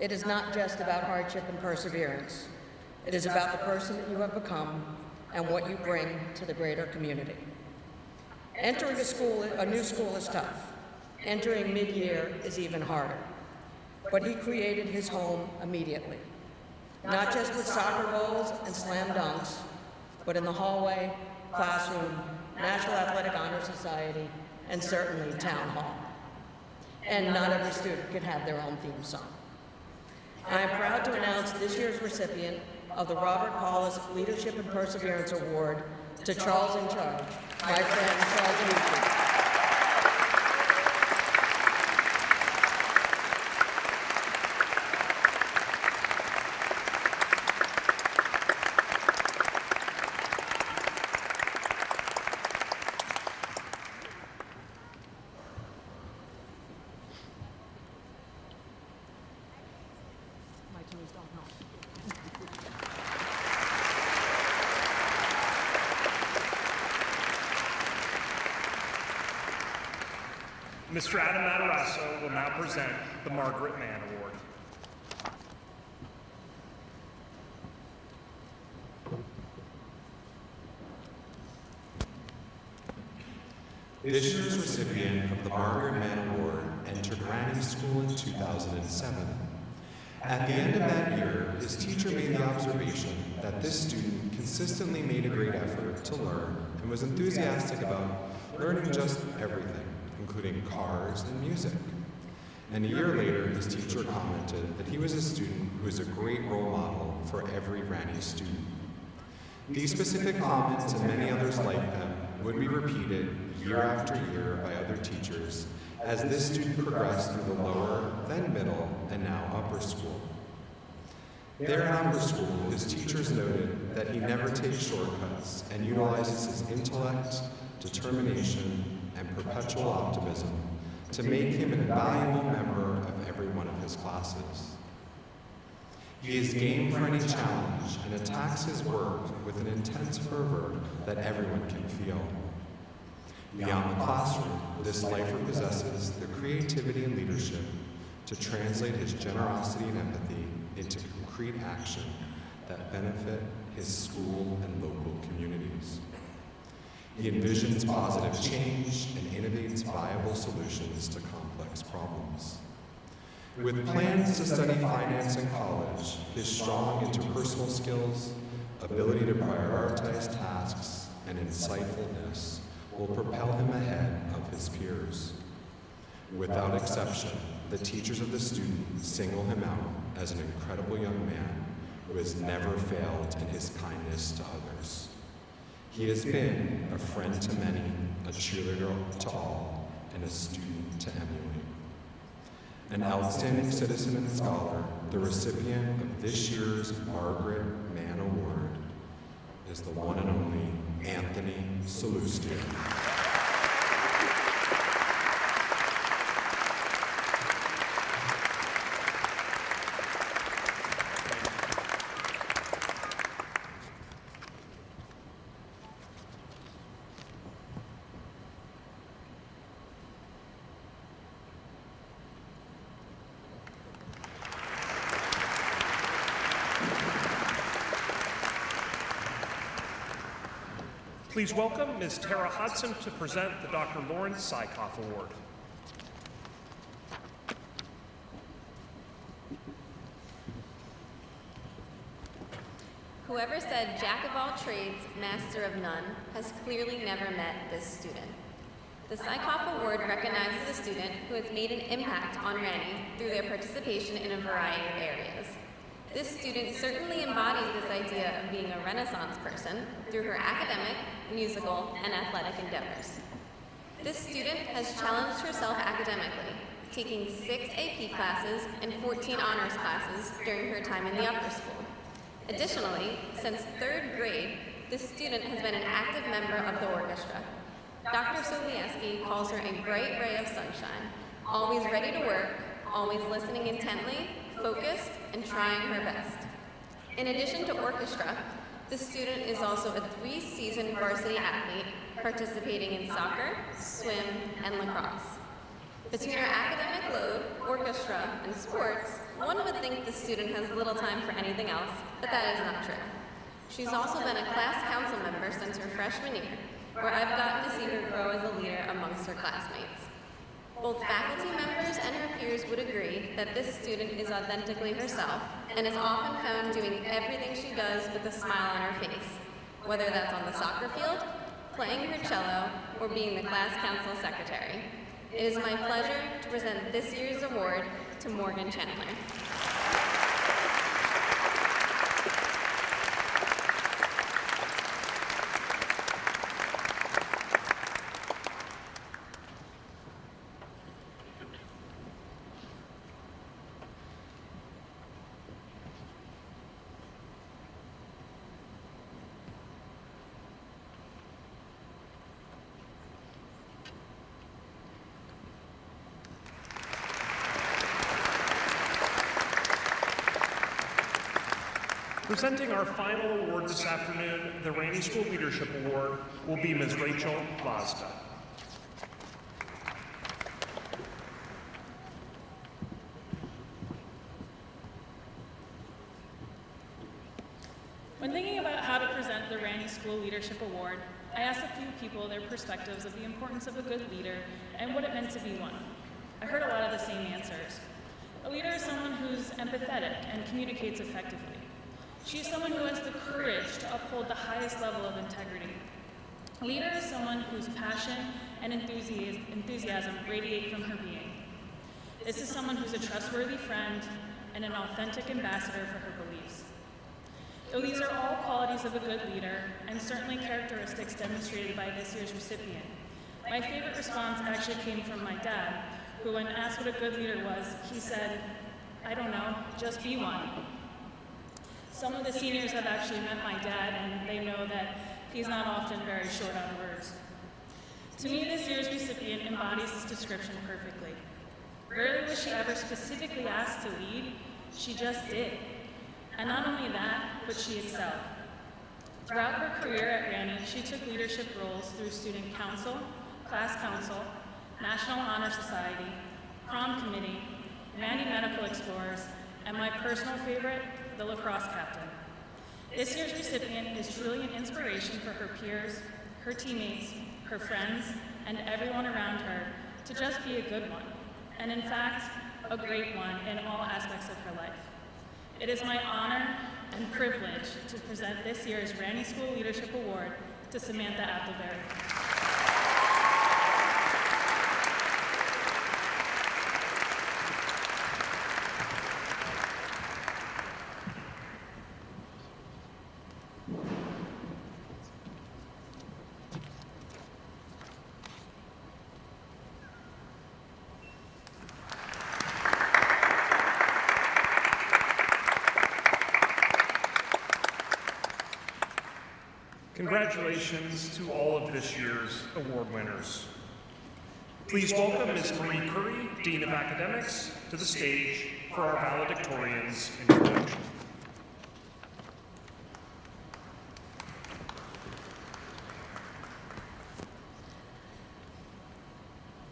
it is not just about hardship and perseverance. It is about the person that you have become and what you bring to the greater community. Entering a new school is tough. Entering mid-year is even harder. But he created his home immediately. Not just with soccer goals and slam dunks, but in the hallway, classroom, National Athletic Honor Society, and certainly town hall. And not every student can have their own theme song. I am proud to announce this year's recipient of the Robert Paulus Leadership and Perseverance Award to Charles in Charge, my friend Charles Newton. Mr. Adam Matarazzo will now present the Margaret Mann Award. This year's recipient of the Margaret Mann Award entered Ranney School in 2007. At the end of that year, his teacher made the observation that this student consistently made a great effort to learn and was enthusiastic about learning just everything, including cars and music. And a year later, his teacher commented that he was a student who is a great role model for every Ranney student. These specific comments and many others like them would be repeated year after year by other teachers as this student progressed through the lower, then middle, and now upper school. There in upper school, his teachers noted that he never takes shortcuts and utilizes his intellect, determination, and perpetual optimism to make him an invaluable member of every one of his classes. He is game for any challenge and attacks his work with an intense fervor that everyone can feel. Beyond the classroom, this lifer possesses the creativity and leadership to translate his generosity and empathy into concrete action that benefit his school and local communities. He envisions positive change and innovates viable solutions to complex problems. With plans to study finance in college, his strong interpersonal skills, ability to prioritize tasks, and insightfulness will propel him ahead of his peers. Without exception, the teachers of the student single him out as an incredible young man who has never failed in his kindness to others. He has been a friend to many, a cheerleader to all, and a student to emulate. An outstanding citizen and scholar, the recipient of this year's Margaret Mann Award is the one and only Anthony Salutatorian. Please welcome Ms. Tara Hudson to present the Dr. Lawrence Sykoff Award. Whoever said jack of all trades, master of none, has clearly never met this student. The Sykoff Award recognizes a student who has made an impact on Ranney through their participation in a variety of areas. This student certainly embodies this idea of being a Renaissance person through her academic, musical, and athletic endeavors. This student has challenged herself academically, taking 6 AP classes and 14 honors classes during her time in the upper school. Additionally, since 3rd grade, this student has been an active member of the orchestra. Dr. Sobieski calls her a bright ray of sunshine, always ready to work, always listening intently, focused, and trying her best. In addition to orchestra, the student is also a 3-season varsity athlete, participating in soccer, swim, and lacrosse. Between her academic load, orchestra, and sports, one would think the student has little time for anything else, but that is not true. She's also been a class council member since her freshman year, where I've gotten to see her grow as a leader amongst her classmates. Both faculty members and her peers would agree that this student is authentically herself and is often found doing everything she does with a smile on her face, whether that's on the soccer field, playing her cello, or being the class council secretary. It is my pleasure to present this year's award to Morgan Chandler. Presenting our final award this afternoon, the Ranney School Leadership Award, will be Ms. Rachel Lazda. When thinking about how to present the Ranney School Leadership Award, I asked a few people their perspectives of the importance of a good leader and what it meant to be one. I heard a lot of the same answers. A leader is someone who's empathetic and communicates effectively. She is someone who has the courage to uphold the highest level of integrity. A leader is someone whose passion and enthusiasm radiate from her being. This is someone who's a trustworthy friend and an authentic ambassador for her beliefs. Though these are all qualities of a good leader, and certainly characteristics demonstrated by this year's recipient, my favorite response actually came from my dad, who, when asked what a good leader was, he said, "I don't know, just be one." Some of the seniors have actually met my dad, and they know that he's not often very short on words. To me, this year's recipient embodies this description perfectly. Rarely was she ever specifically asked to lead, she just did. And not only that, but she excelled. Throughout her career at Ranney, she took leadership roles through student council, class council, National Honor Society, prom committee, Ranney Medical Explorers, and my personal favorite, the lacrosse captain. This year's recipient is truly an inspiration for her peers, her teammates, her friends, and everyone around her to just be a good one, and in fact, a great one in all aspects of her life. It is my honor and privilege to present this year's Ranney School Leadership Award to Samantha Appleberry. Congratulations to all of this year's award winners. Please welcome Ms. Marie Curry, Dean of Academics, to the stage for our valedictorian's introduction.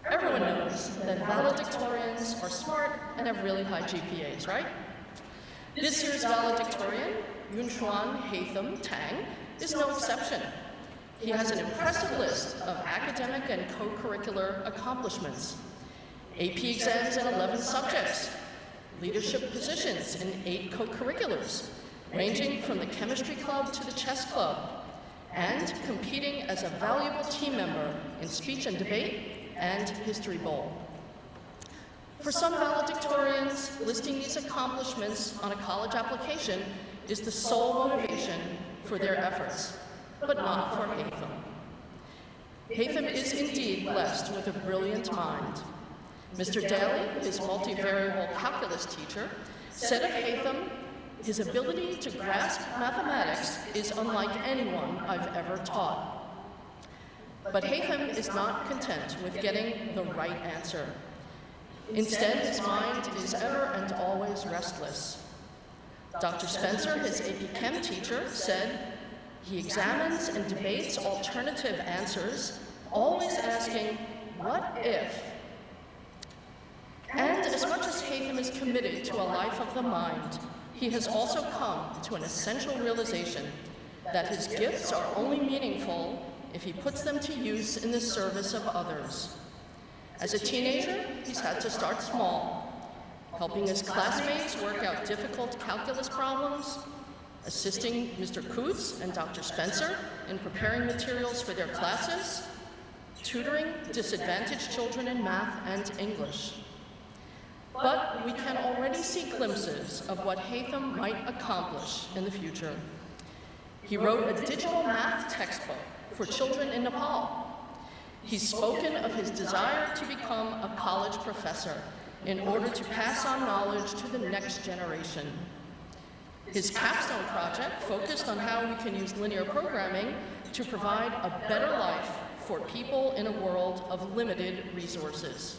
Everyone knows that valedictorians are smart and have really high GPAs, right? This year's valedictorian, Yunchuan Hatham Tang, is no exception. He has an impressive list of academic and co-curricular accomplishments. AP exams in 11 subjects, leadership positions in 8 co-curriculars, ranging from the chemistry club to the chess club, and competing as a valuable team member in speech and debate and history bowl. For some valedictorians, listing these accomplishments on a college application is the sole motivation for their efforts, but not for Hatham. Hatham is indeed blessed with a brilliant mind. Mr. Daly, his multivariable calculus teacher, said of Haytham, his ability to grasp mathematics is unlike anyone I've ever taught. But Haytham is not content with getting the right answer. Instead, his mind is ever and always restless. Dr. Spencer, his AP Chem teacher, said he examines and debates alternative answers, always asking, what if? And as much as Haytham is committed to a life of the mind, he has also come to an essential realization that his gifts are only meaningful if he puts them to use in the service of others. As a teenager, he's had to start small, helping his classmates work out difficult calculus problems, assisting Mr. Coots and Dr. Spencer in preparing materials for their classes, tutoring disadvantaged children in math and English. But we can already see glimpses of what Haytham might accomplish in the future. He wrote a digital math textbook for children in Nepal. He's spoken of his desire to become a college professor in order to pass on knowledge to the next generation. His capstone project focused on how we can use linear programming to provide a better life for people in a world of limited resources.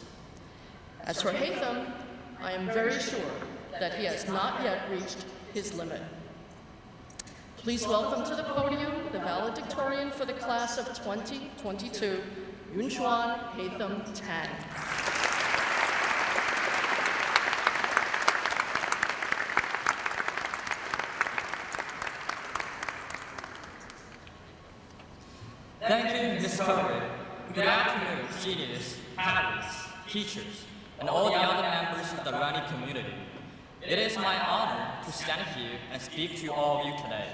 As for Haytham, I am very sure that he has not yet reached his limit. Please welcome to the podium the valedictorian for the class of 2022, Yunchuan Haytham Tang. Thank you, Ms. Curry. Good afternoon, seniors, parents, teachers, and all the other members of the Ranney community. It is my honor to stand here and speak to all of you today.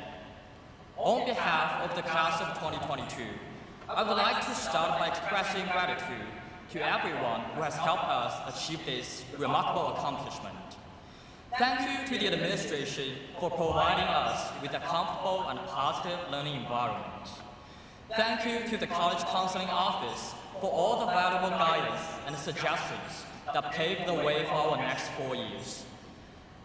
On behalf of the class of 2022, I would like to start by expressing gratitude to everyone who has helped us achieve this remarkable accomplishment. Thank you to the administration for providing us with a comfortable and positive learning environment. Thank you to the College Counseling Office for all the valuable guidance and suggestions that paved the way for our next 4 years.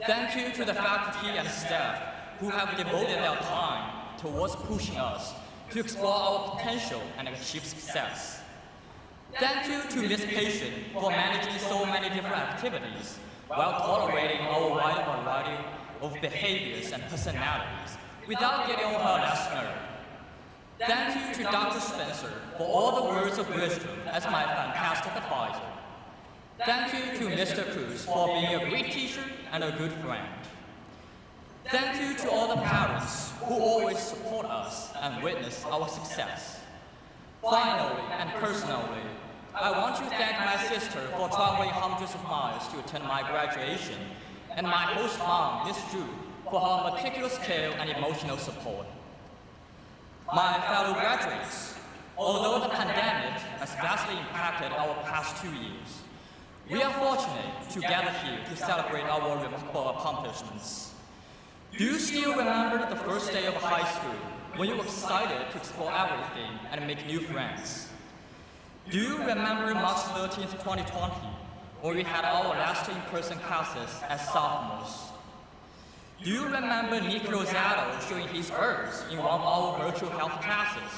Thank you to the faculty and staff who have devoted their time towards pushing us to explore our potential and achieve success. Thank you to Ms. Patient for managing so many different activities while tolerating our wide variety of behaviors and personalities without getting on her last nerve. Thank you to Dr. Spencer for all the words of wisdom as my fantastic advisor. Thank you to Mr. Cruz for being a great teacher and a good friend. Thank you to all the parents who always support us and witness our success. Finally and personally, I want to thank my sister for traveling hundreds of miles to attend my graduation, and my host mom, Ms. Zhu, for her meticulous care and emotional support. My fellow graduates, although the pandemic has vastly impacted our past 2 years, we are fortunate to gather here to celebrate our remarkable accomplishments. Do you still remember the first day of high school when you were excited to explore everything and make new friends? Do you remember March 13th, 2020, when we had our last in-person classes as sophomores? Do you remember Nick Rosado showing his birds in one of our virtual health classes?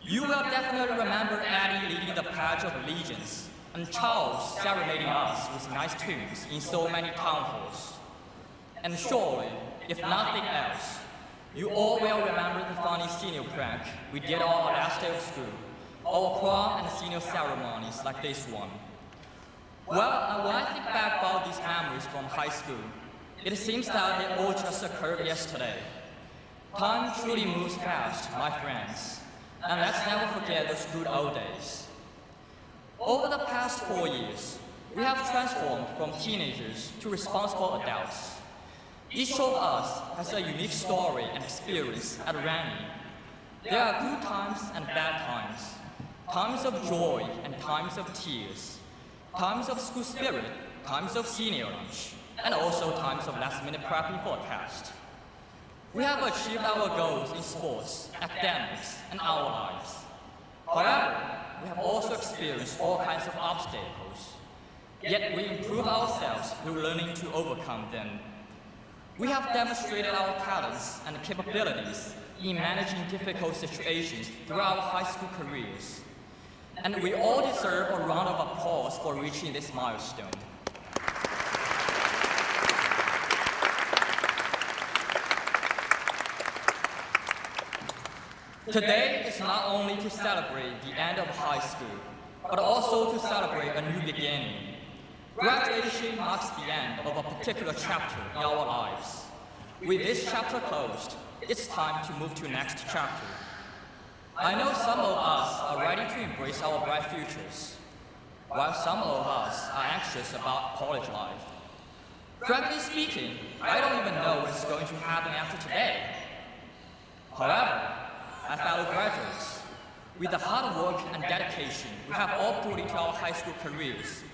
You will definitely remember Eddie leading the Pledge of Allegiance and Charles serenading us with nice tunes in so many town halls. And surely, if nothing else, you all will remember the funny senior prank we did on our last day of school, our prom and senior ceremonies like this one. Well, when I think back about these memories from high school, it seems that they all just occurred yesterday. Time truly moves fast, my friends, and let's never forget those good old days. Over the past 4 years, we have transformed from teenagers to responsible adults. Each of us has a unique story and experience at Ranney. There are good times and bad times, times of joy and times of tears, times of school spirit, times of senior lunch, and also times of last-minute prepping for a test. We have achieved our goals in sports, academics, and our lives. However, we have also experienced all kinds of obstacles. Yet we improve ourselves through learning to overcome them. We have demonstrated our talents and capabilities in managing difficult situations throughout our high school careers. And we all deserve a round of applause for reaching this milestone. Today is not only to celebrate the end of high school, but also to celebrate a new beginning. Graduation marks the end of a particular chapter in our lives. With this chapter closed, it's time to move to the next chapter. I know some of us are ready to embrace our bright futures, while some of us are anxious about college life. Frankly speaking, I don't even know what's going to happen after today. However, my fellow graduates, with the hard work and dedication we have all put into our high school careers,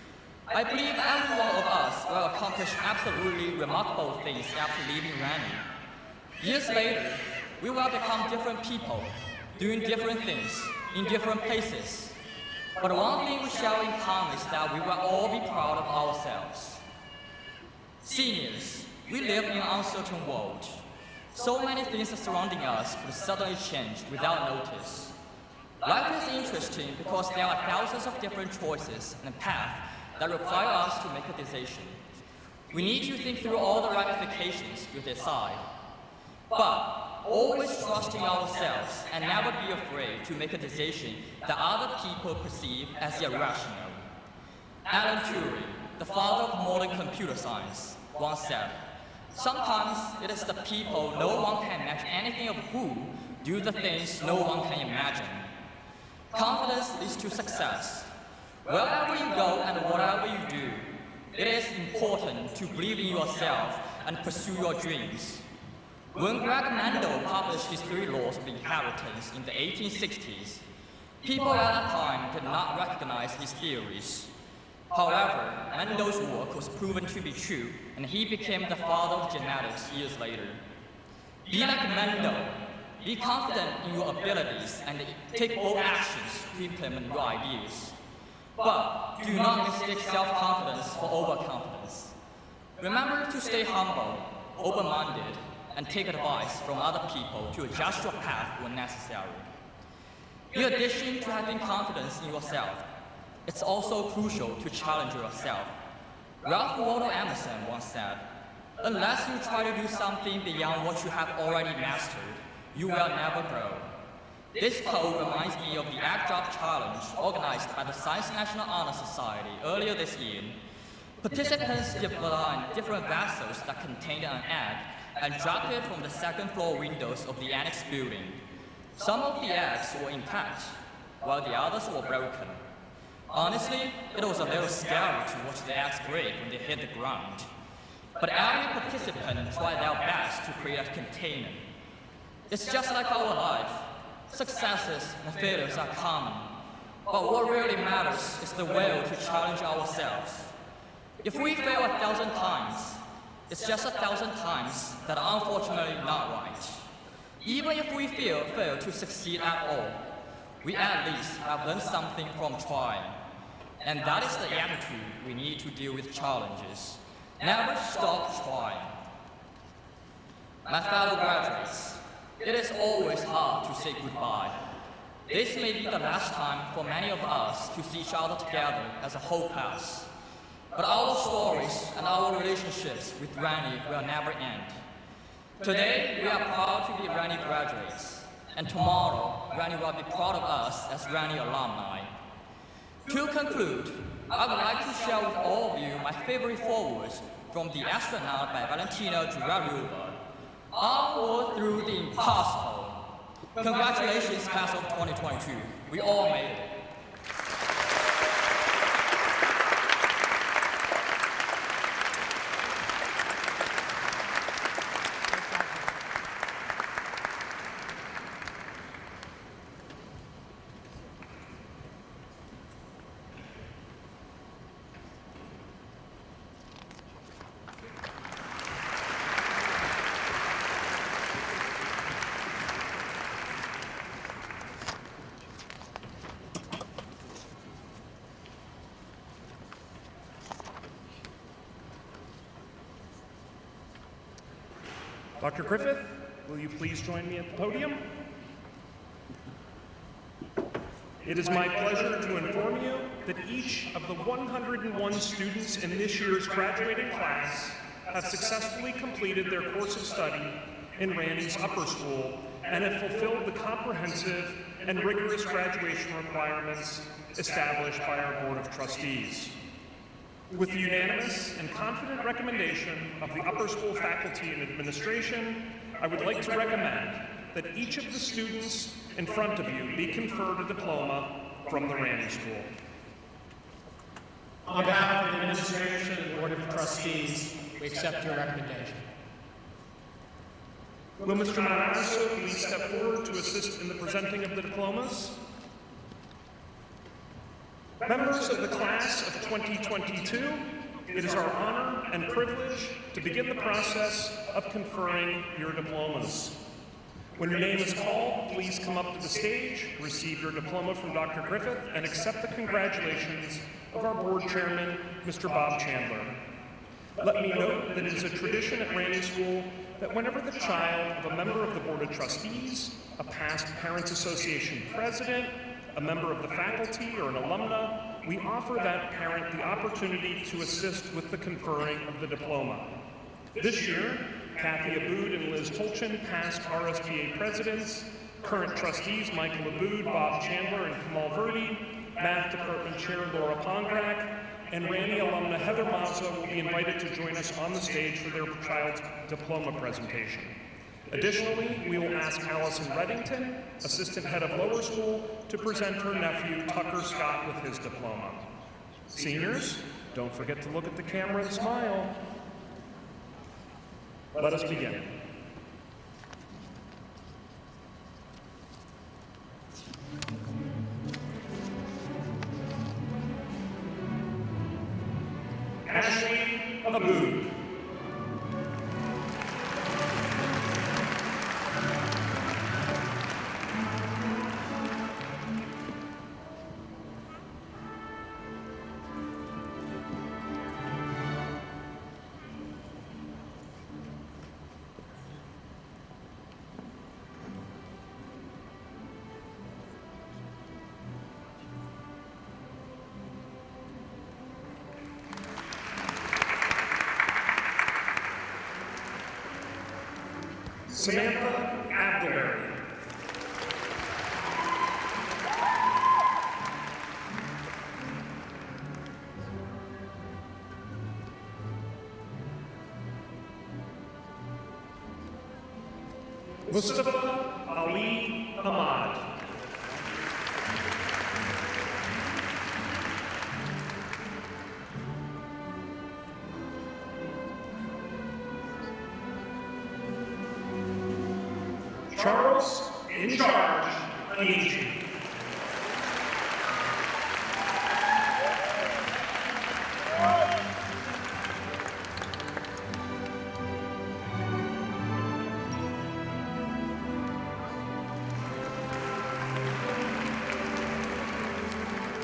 I believe every one of us will accomplish absolutely remarkable things after leaving Ranney. Years later, we will become different people, doing different things, in different places. But one thing we share in common is that we will all be proud of ourselves. Seniors, we live in an uncertain world. So many things surrounding us could suddenly change without notice. Life is interesting because there are thousands of different choices and paths that require us to make a decision. We need to think through all the ramifications to decide. But always trust in ourselves and never be afraid to make a decision that other people perceive as irrational. Alan Turing, the father of modern computer science, once said, "Sometimes it is the people no one can imagine anything of who do the things no one can imagine." Confidence leads to success. Wherever you go and whatever you do, it is important to believe in yourself and pursue your dreams. When Greg Mendel published his 3 laws of inheritance in the 1860s, people at that time did not recognize his theories. However, Mendel's work was proven to be true, and he became the father of genetics years later. Be like Mendel. Be confident in your abilities and take bold actions to implement your ideas. But do not mistake self-confidence for overconfidence. Remember to stay humble, open-minded, and take advice from other people to adjust your path when necessary. In addition to having confidence in yourself, it's also crucial to challenge yourself. Ralph Waldo Emerson once said, "Unless you try to do something beyond what you have already mastered, you will never grow." This quote reminds me of the Egg Drop Challenge organized by the Science National Honor Society earlier this year. Participants designed different vessels that contained an egg and dropped it from the second-floor windows of the annex building. Some of the eggs were intact, while the others were broken. Honestly, it was a little scary to watch the eggs break when they hit the ground. But every participant tried their best to create a container. It's just like our life. Successes and failures are common, but what really matters is the will to challenge ourselves. If we fail 1,000 times, it's just 1,000 times that are unfortunately not right. Even if we fail to succeed at all, we at least have learned something from trying. And that is the attitude we need to deal with challenges. Never stop trying. My fellow graduates, it is always hard to say goodbye. This may be the last time for many of us to see each other together as a whole class. But our stories and our relationships with Ranney will never end. Today, we are proud to be Ranney graduates, and tomorrow, Ranney will be proud of us as Ranney alumni. To conclude, I would like to share with all of you my favorite forewords from The Astronaut by Valentina Jurariova. Onward through the impossible. Congratulations, class of 2022. We all made it. Dr. Griffith, will you please join me at the podium? It is my pleasure to inform you that each of the 101 students in this year's graduating class have successfully completed their course of study in Ranney's upper school and have fulfilled the comprehensive and rigorous graduation requirements established by our Board of Trustees. With the unanimous and confident recommendation of the upper school faculty and administration, I would like to recommend that each of the students in front of you be conferred a diploma from the Ranney School. On behalf of the administration and Board of Trustees, we accept your recommendation. Will Mr. Manasso please step forward to assist in the presenting of the diplomas? Members of the class of 2022, it is our honor and privilege to begin the process of conferring your diplomas. When your name is called, please come up to the stage, receive your diploma from Dr. Griffith, and accept the congratulations of our board chairman, Mr. Bob Chandler. Let me note that it is a tradition at Ranney School that whenever the child of a member of the Board of Trustees, a past Parents Association president, a member of the faculty, or an alumna, we offer that parent the opportunity to assist with the conferring of the diploma. This year, Kathy Abood and Liz Tolchin, past RSPA presidents, current trustees Michael Abood, Bob Chandler, and Kamal Verdi, Math Department Chair Laura Pongrak, and Ranney alumna Heather Mazza will be invited to join us on the stage for their child's diploma presentation. Additionally, we will ask Allison Reddington, assistant head of lower school, to present her nephew Tucker Scott with his diploma. Seniors, don't forget to look at the camera and smile. Let us begin. Ashley Abood. Samantha Abdelberry. Mustafa Ali Ahmad. Charles in charge Anichi.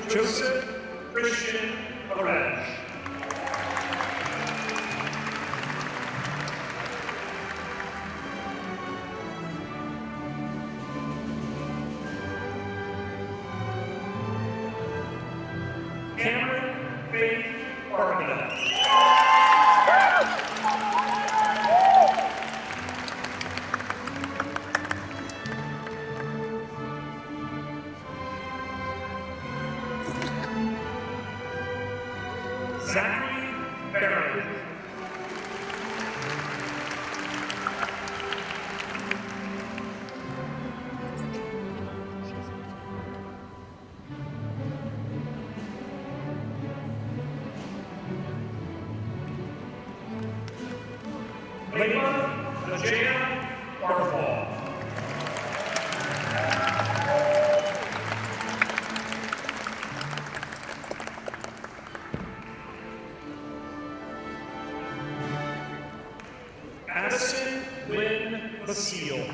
Joseph Christian Orange. Cameron Faith Barbanett. Zachary Barron. Layla Najea Barthol. Addison Lynn Basile.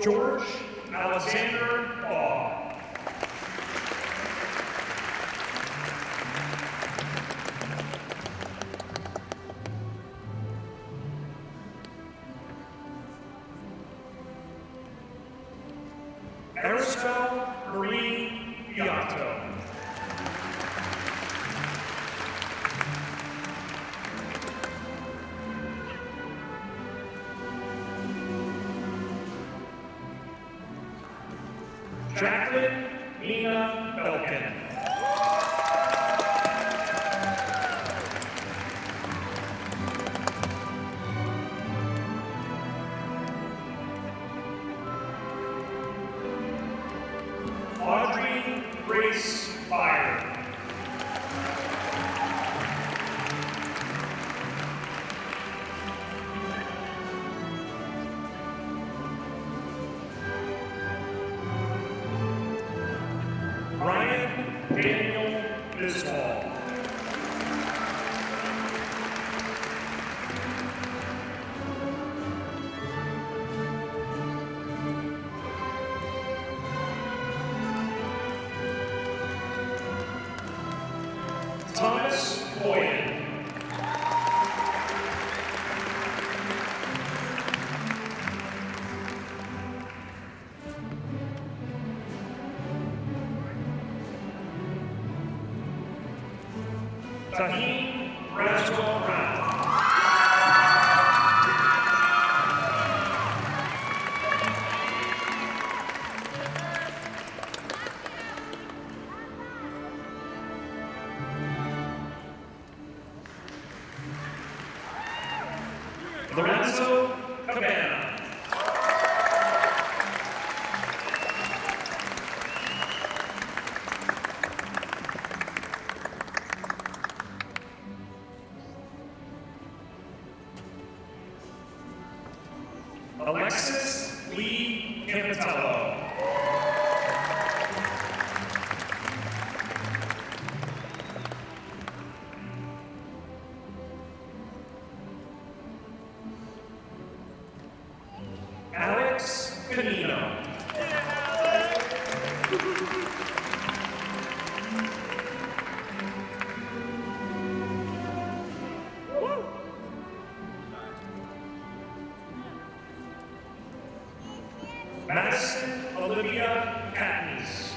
George Alexander Baugh. Aristelle Marie Beato. Jacqueline Nina Belkin. Audrey Grace Byer. Ryan Daniel Biswall. Thomas Boyen. Taheen Raswell Brown. Lorenzo Cabana. Alexis Lee Campitello. Alex Canino. Madison Olivia Katniss.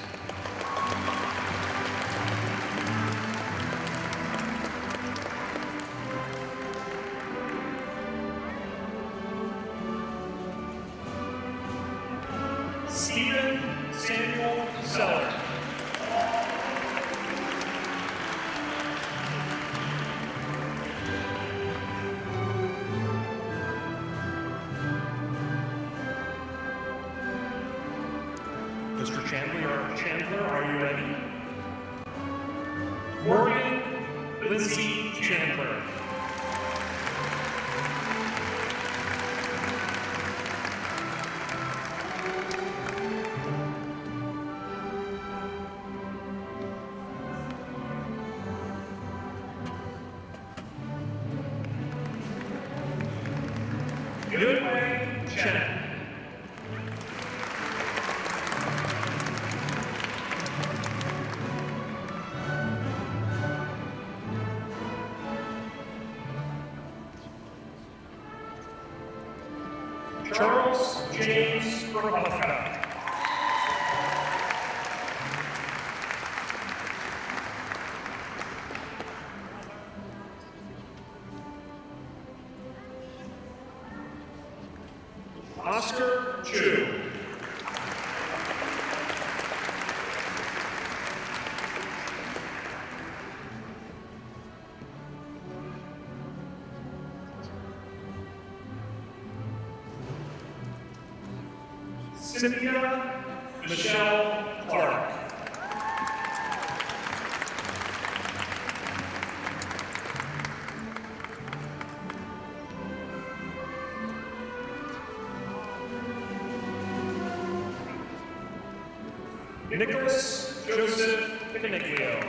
Stephen Samuel Zeller. Mr. Chandler, are you ready? Morgan Lindsay Chandler. Goodway Chen. Charles James Republica. Oscar Chu. Cynthia Michelle Clark. Nicholas Joseph Piniglio.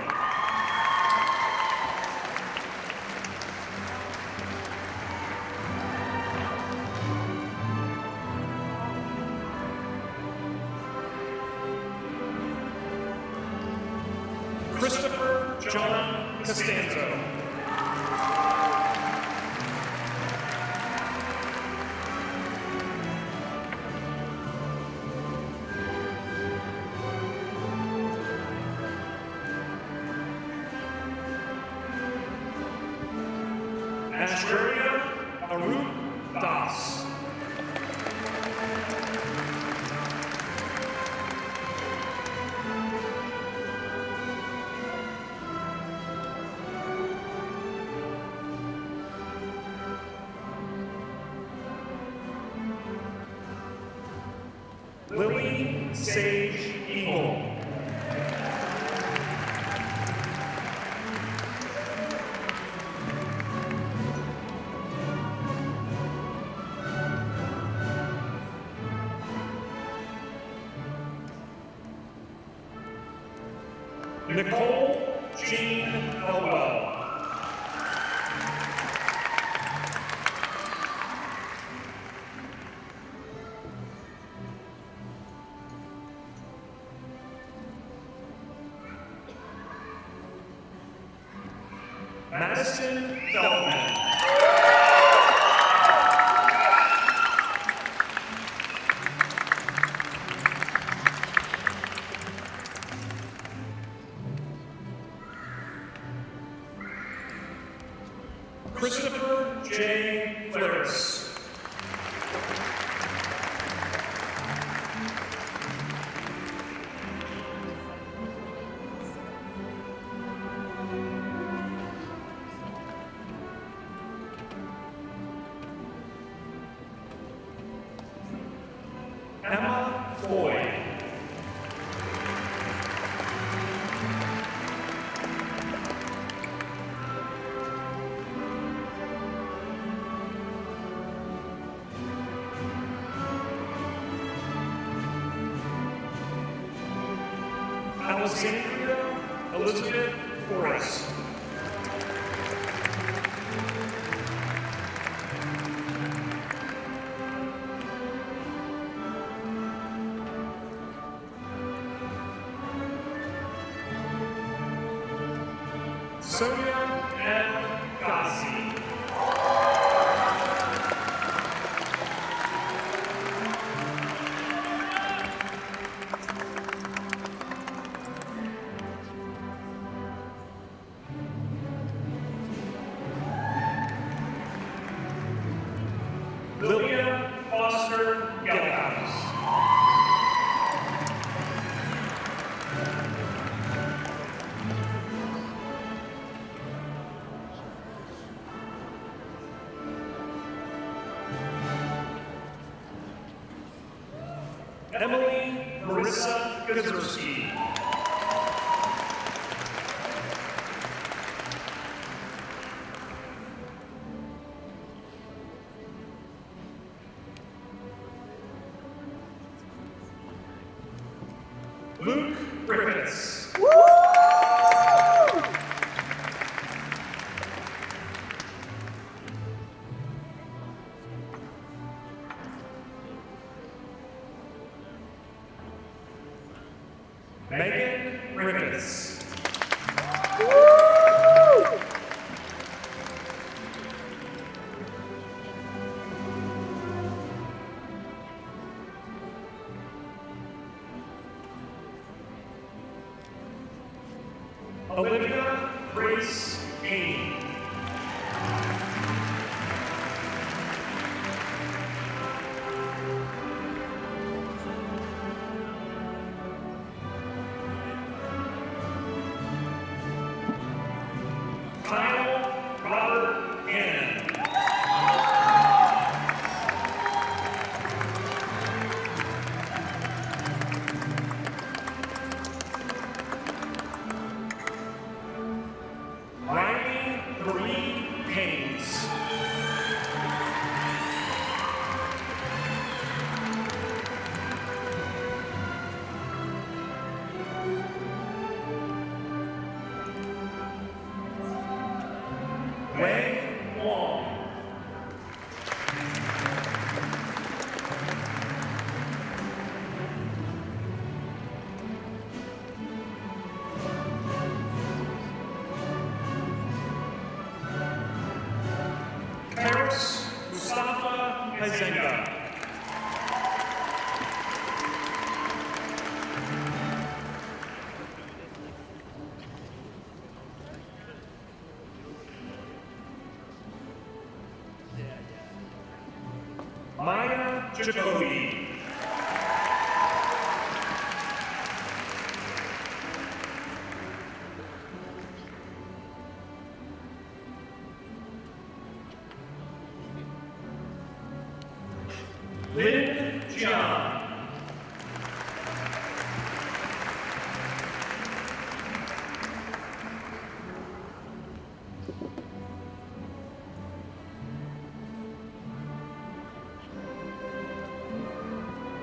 Christopher John Costanzo. Ashwarya Arup Das. Lily Sage Eagle. Nicole Jean Elwell. Madison Feldman. Christopher J. Flaris. Emma Floyd. Alexandria Elizabeth Forrest. Sonia M. Gassi. Lilia Foster Gelhaus. Emily Marissa Gazurski. Luke Griffiths. Megan Griffiths. Olivia Grace Haney. Kyle Robert Hannon. Riley Jacoby. Lynn Jiang.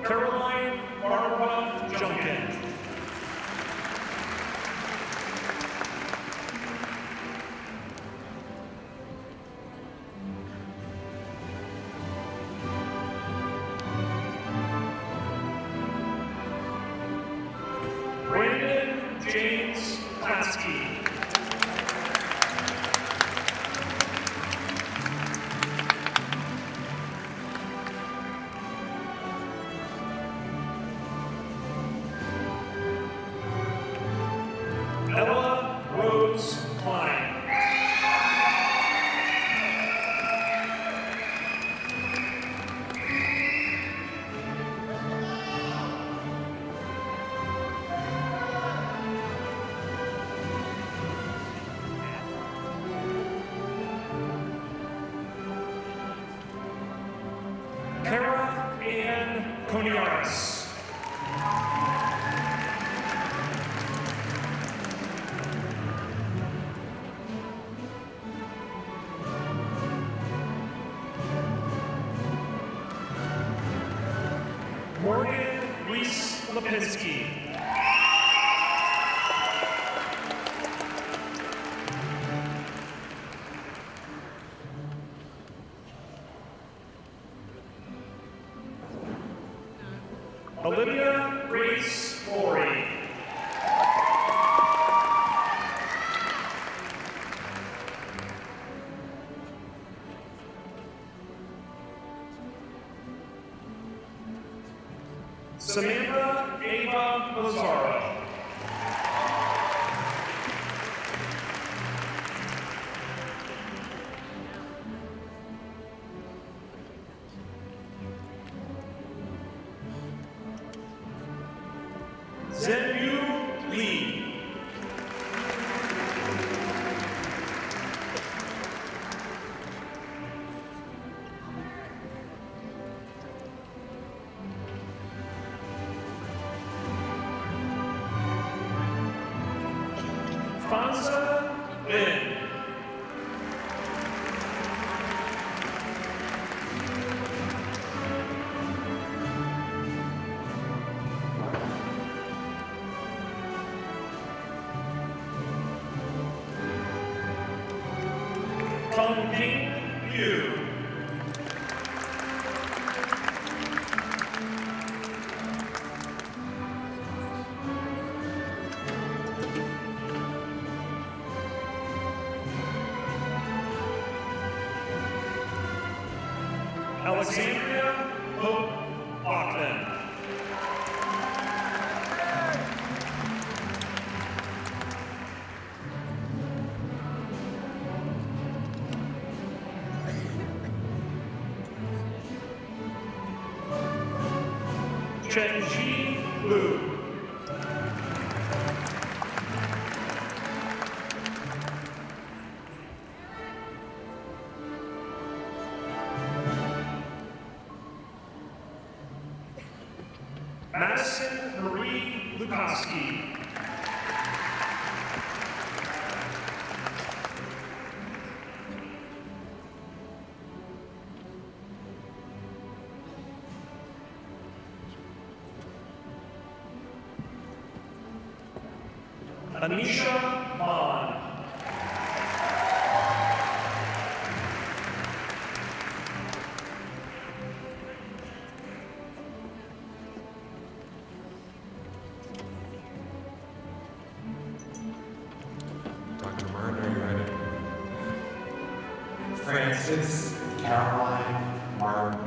Caroline Barbara Junkin. Brandon James Klasky. Ella Rose Klein. Kara Ann Koniaris. Morgan Reese Lipinski. Olivia Grace Morey. Samantha Ava Lazaro. Zhenyu Li. Fonza Lin. Tongping Yu. Alexandria Hope Bachman. Chenji Lu. Madison Marie Lukoski. Anisha Bond. Dr. Martin, are you ready? Francis Caroline Martin.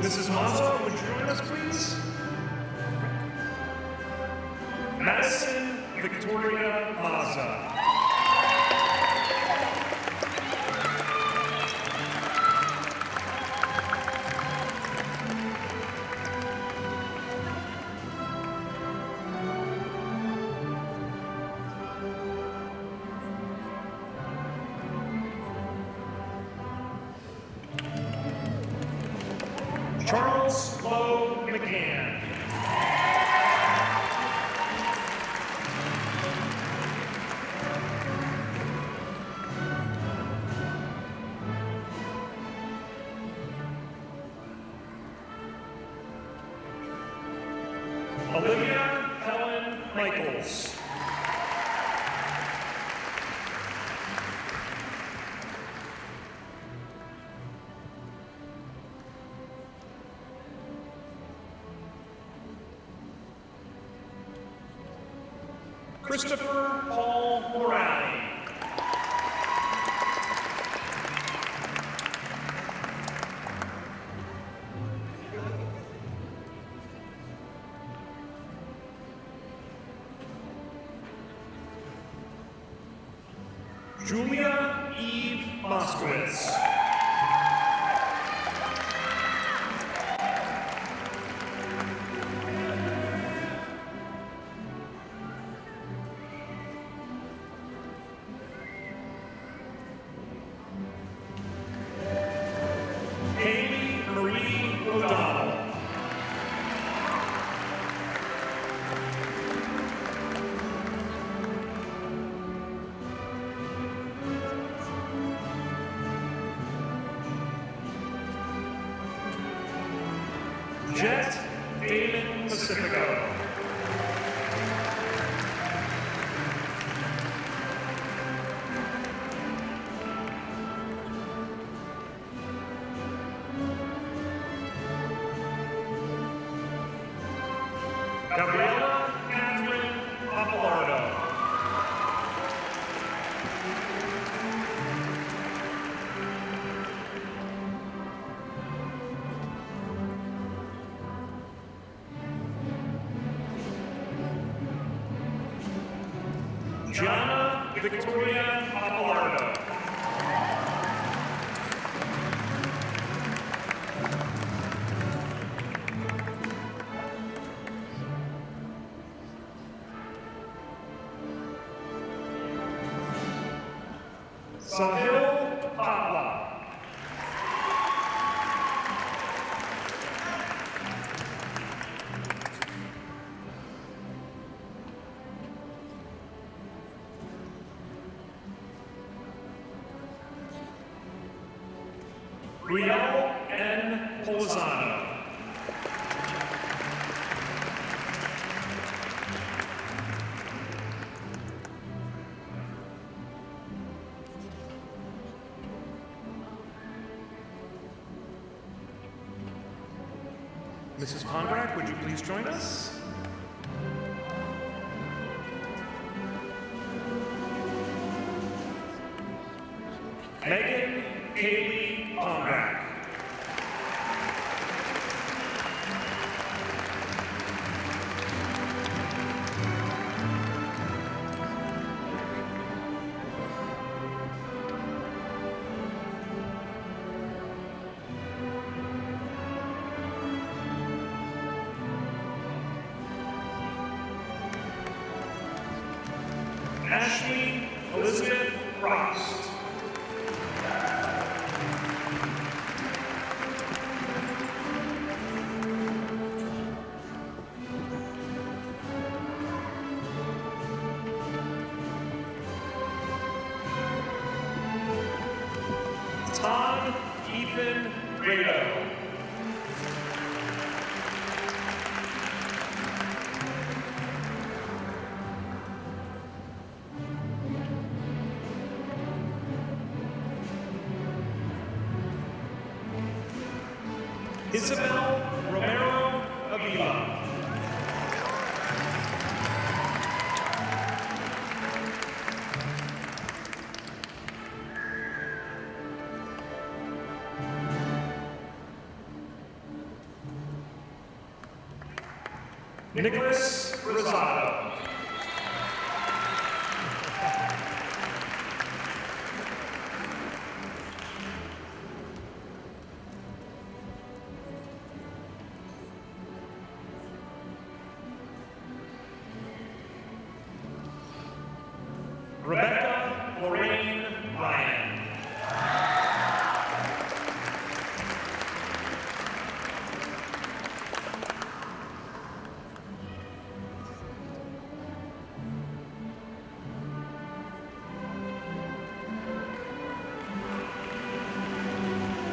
Mrs. Mazza, would you join us, please? Madison Victoria Mazza. Charles Lowe McCann. Olivia Helen Michaels. Christopher Paul Morale. Julia Eve Moskowitz. Haley Marie O'Donnell. Jet Damon Pacifico. Gabriella Catherine Appalardo. Gianna Victoria Appalardo. Sahil Patla. Brielle N. Polizano. Mrs. Pondrak, would you please join us? Megan Kaylee Pondrak. Ashley Elizabeth Frost. Todd Ethan Grado. Isabel Romero Avila. Nicholas Rosado. Rebecca Lorraine Ryan.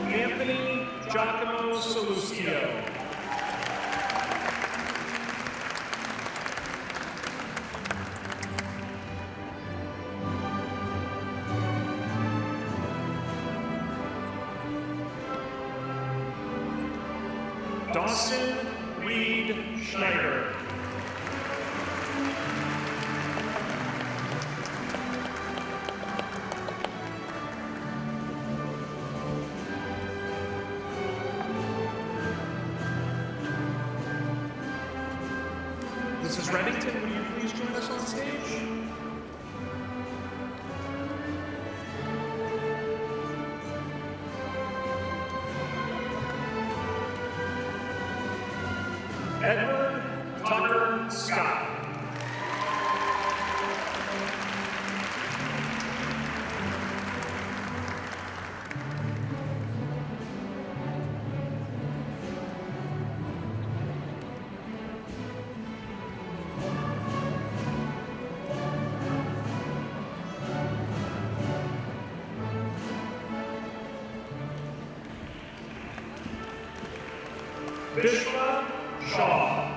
Anthony Giacomo Salustio. Dawson Reed Schneider. Mrs. Reddington, would you please join us on stage? Edward Tucker Scott. Bishma Shaw.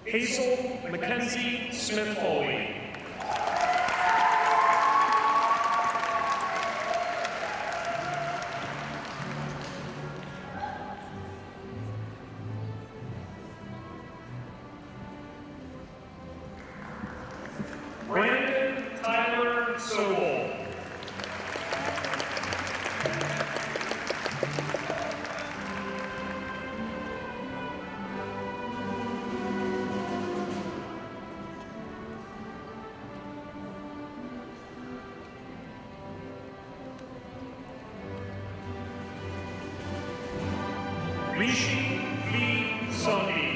Hazel Mackenzie Smith-Foley. Brandon Tyler Sobel. Rishi V. Soni.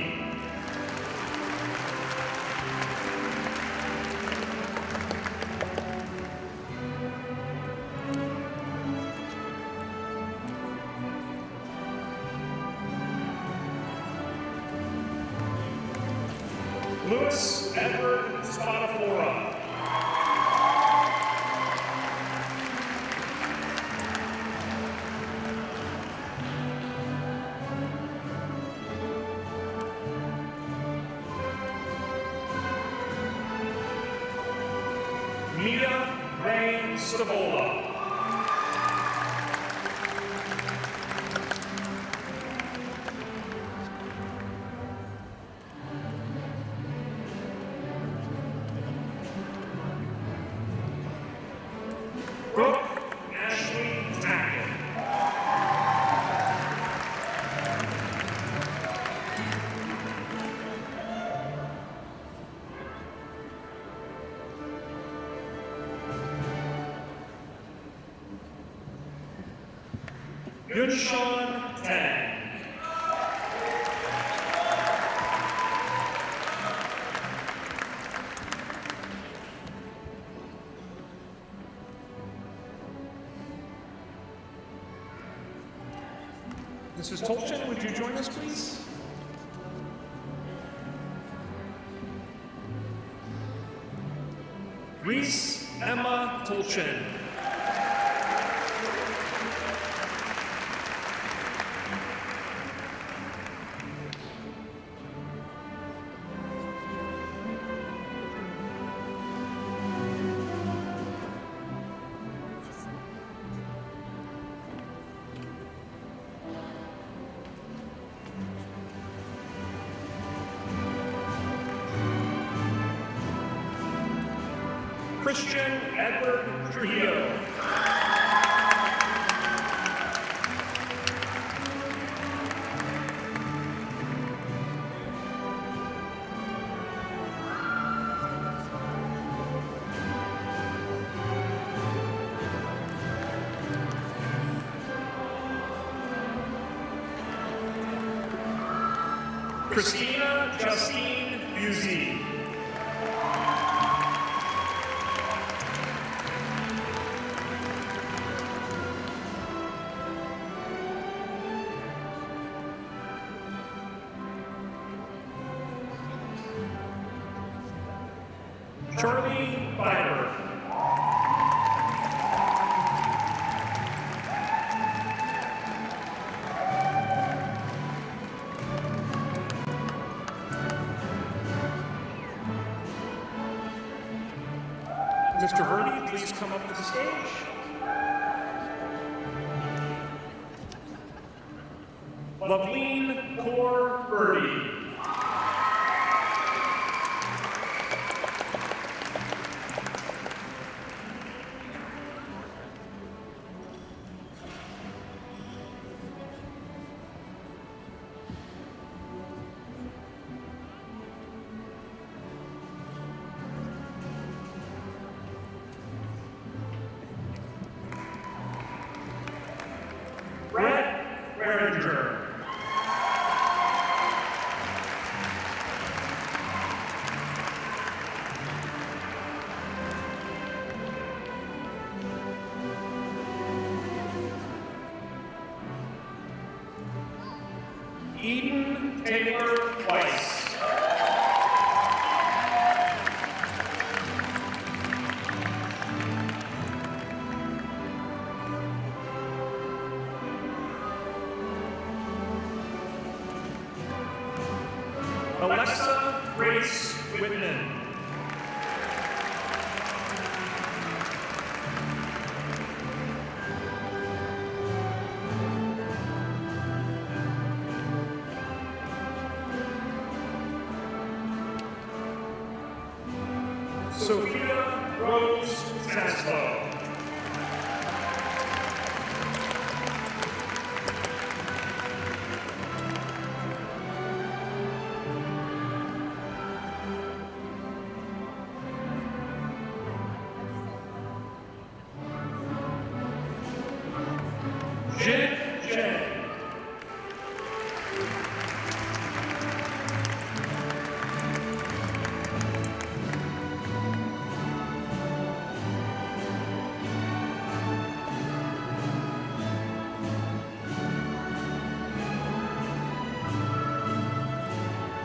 Louis Edward Spadafora. Mia Ray Stavola. Brooke Ashley Tackett. Yunshan Tang. Mrs. Tolchin, would you join us, please? Reese Emma Tolchin. Christian Edward Trujillo. Christina Justine Buzzi. Charlie Fiber. Mr. Verdi, please come up to the stage. Loveleen Kaur Verdi. Eden Taylor Weiss. Alexa Grace Whitman. Sophia Rose Zaslow. Jin Jen.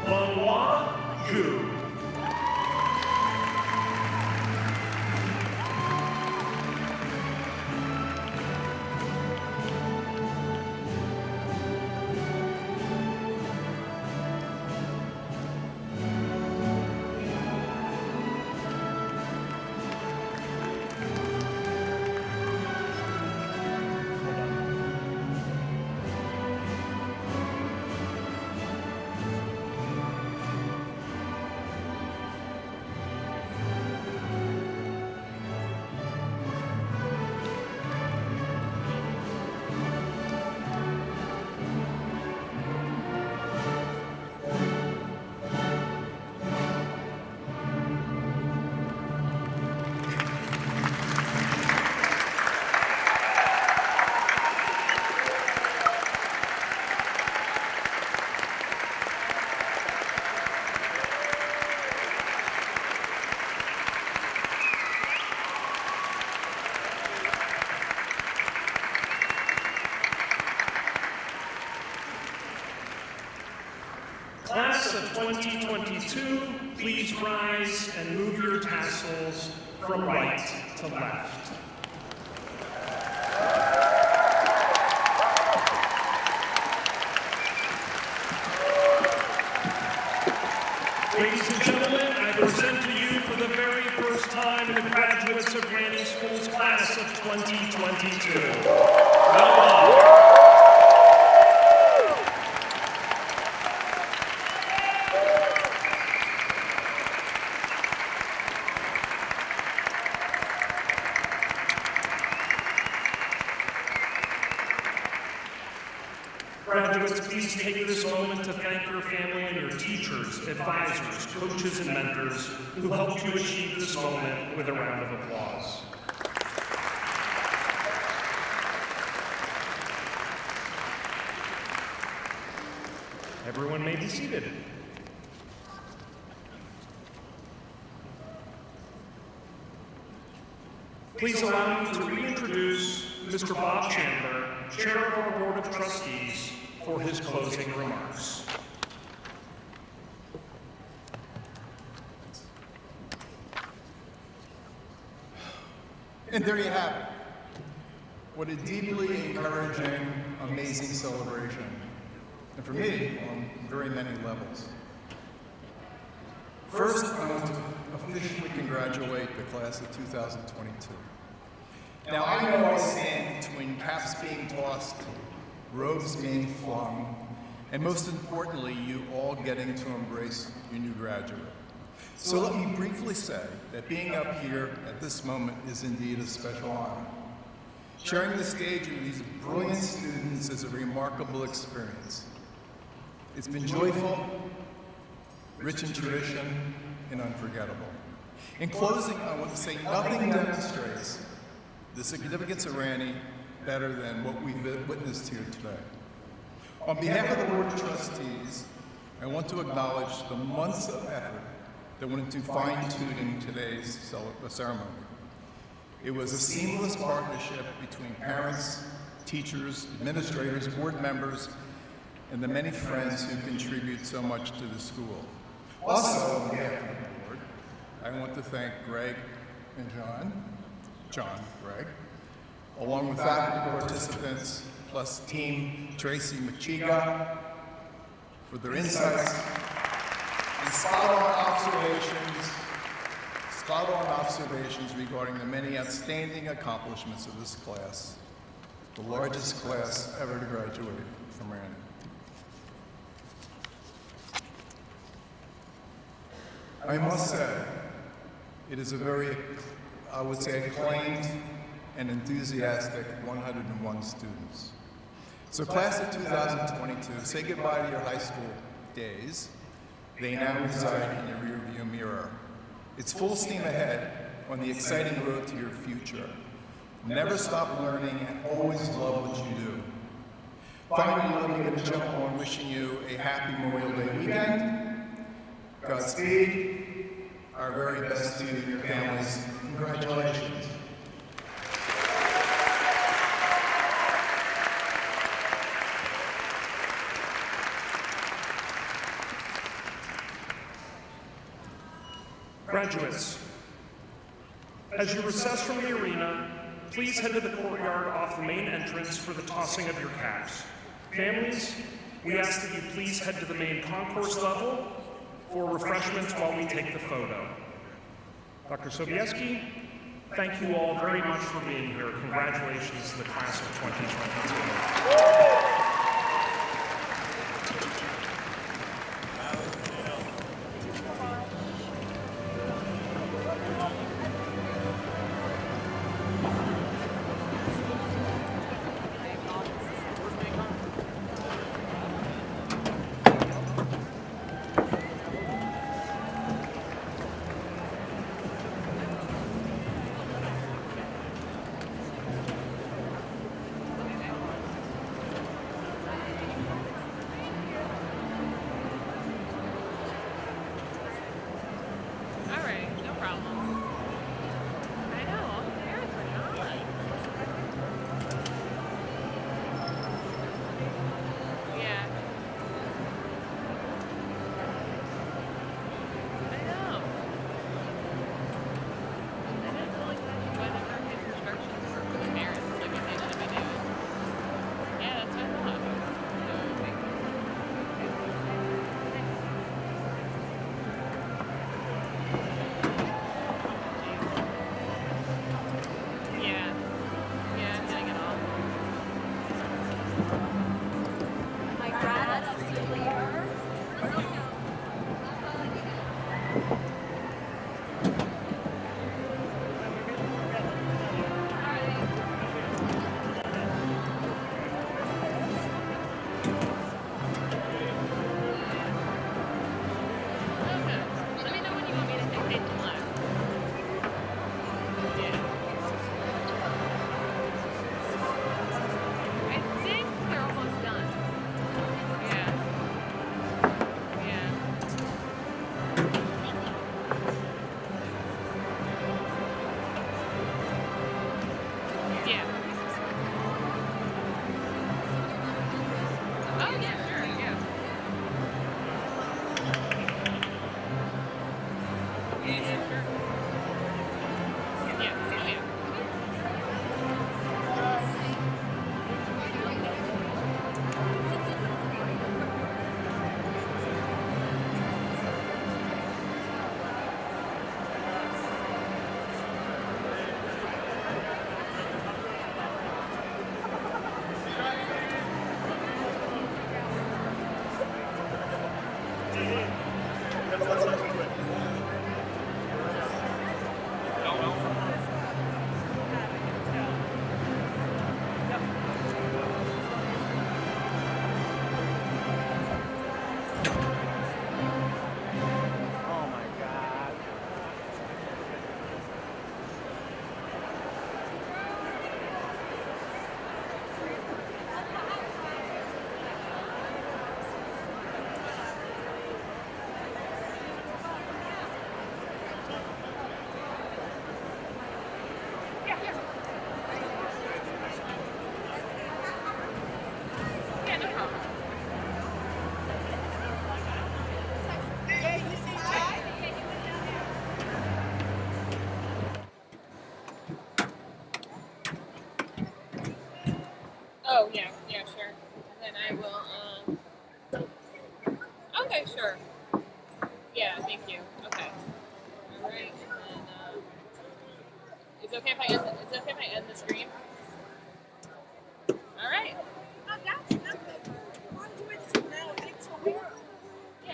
Lanhua Zhu. Class of 2022, please rise and move your tassels from right to left. Ladies and gentlemen, I present to you for the very first time the graduates of Ranney School's class of 2022. Welcome. Graduates, please take this moment to thank your family and your teachers, advisors, coaches, and mentors who helped you achieve this moment with a round of applause. Everyone may be seated. Please allow me to reintroduce Mr. Bob Chandler, Chair of our Board of Trustees, for his closing remarks. And there you have it. What a deeply encouraging, amazing celebration. And for me, on very many levels. First, I want to officially congratulate the class of 2022. Now, I know I stand between caps being tossed, robes being flung, and most importantly, you all getting to embrace your new graduate. So let me briefly say that being up here at this moment is indeed a special honor. Sharing the stage with these brilliant students is a remarkable experience. It's been joyful, rich in tradition, and unforgettable. In closing, I want to say nothing demonstrates the significance of Ranney better than what we've witnessed here today. On behalf of the Board of Trustees, I want to acknowledge the months of effort that went into fine-tuning today's ceremony. It was a seamless partnership between parents, teachers, administrators, board members, and the many friends who contribute so much to the school. Also, on behalf of the board, I want to thank Greg and Greg, along with faculty participants, plus Team Tracy Machiga, for their insights and spot-on observations regarding the many outstanding accomplishments of this class, the largest class ever to graduate from Ranney. I must say, it is a very, I would say, acclaimed and enthusiastic 101 students. So class of 2022, say goodbye to your high school days. They now reside in your rearview mirror. It's full steam ahead on the exciting road to your future. Never stop learning and always love what you do. Finally, let me get a jump on wishing you a happy Memorial Day weekend. Godspeed. Our very best to you and your families. Congratulations. Graduates, as you recess from the arena, please head to the courtyard off the main entrance for the tossing of your caps. Families, we ask that you please head to the main concourse level for refreshments while we take the photo. Dr. Sobieski, thank you all very much for being here. Congratulations to the class of 2022. Oh, yeah, sure. Then I will, okay, sure. Yeah, thank you. Okay. All right. And then, it's okay if I end the stream?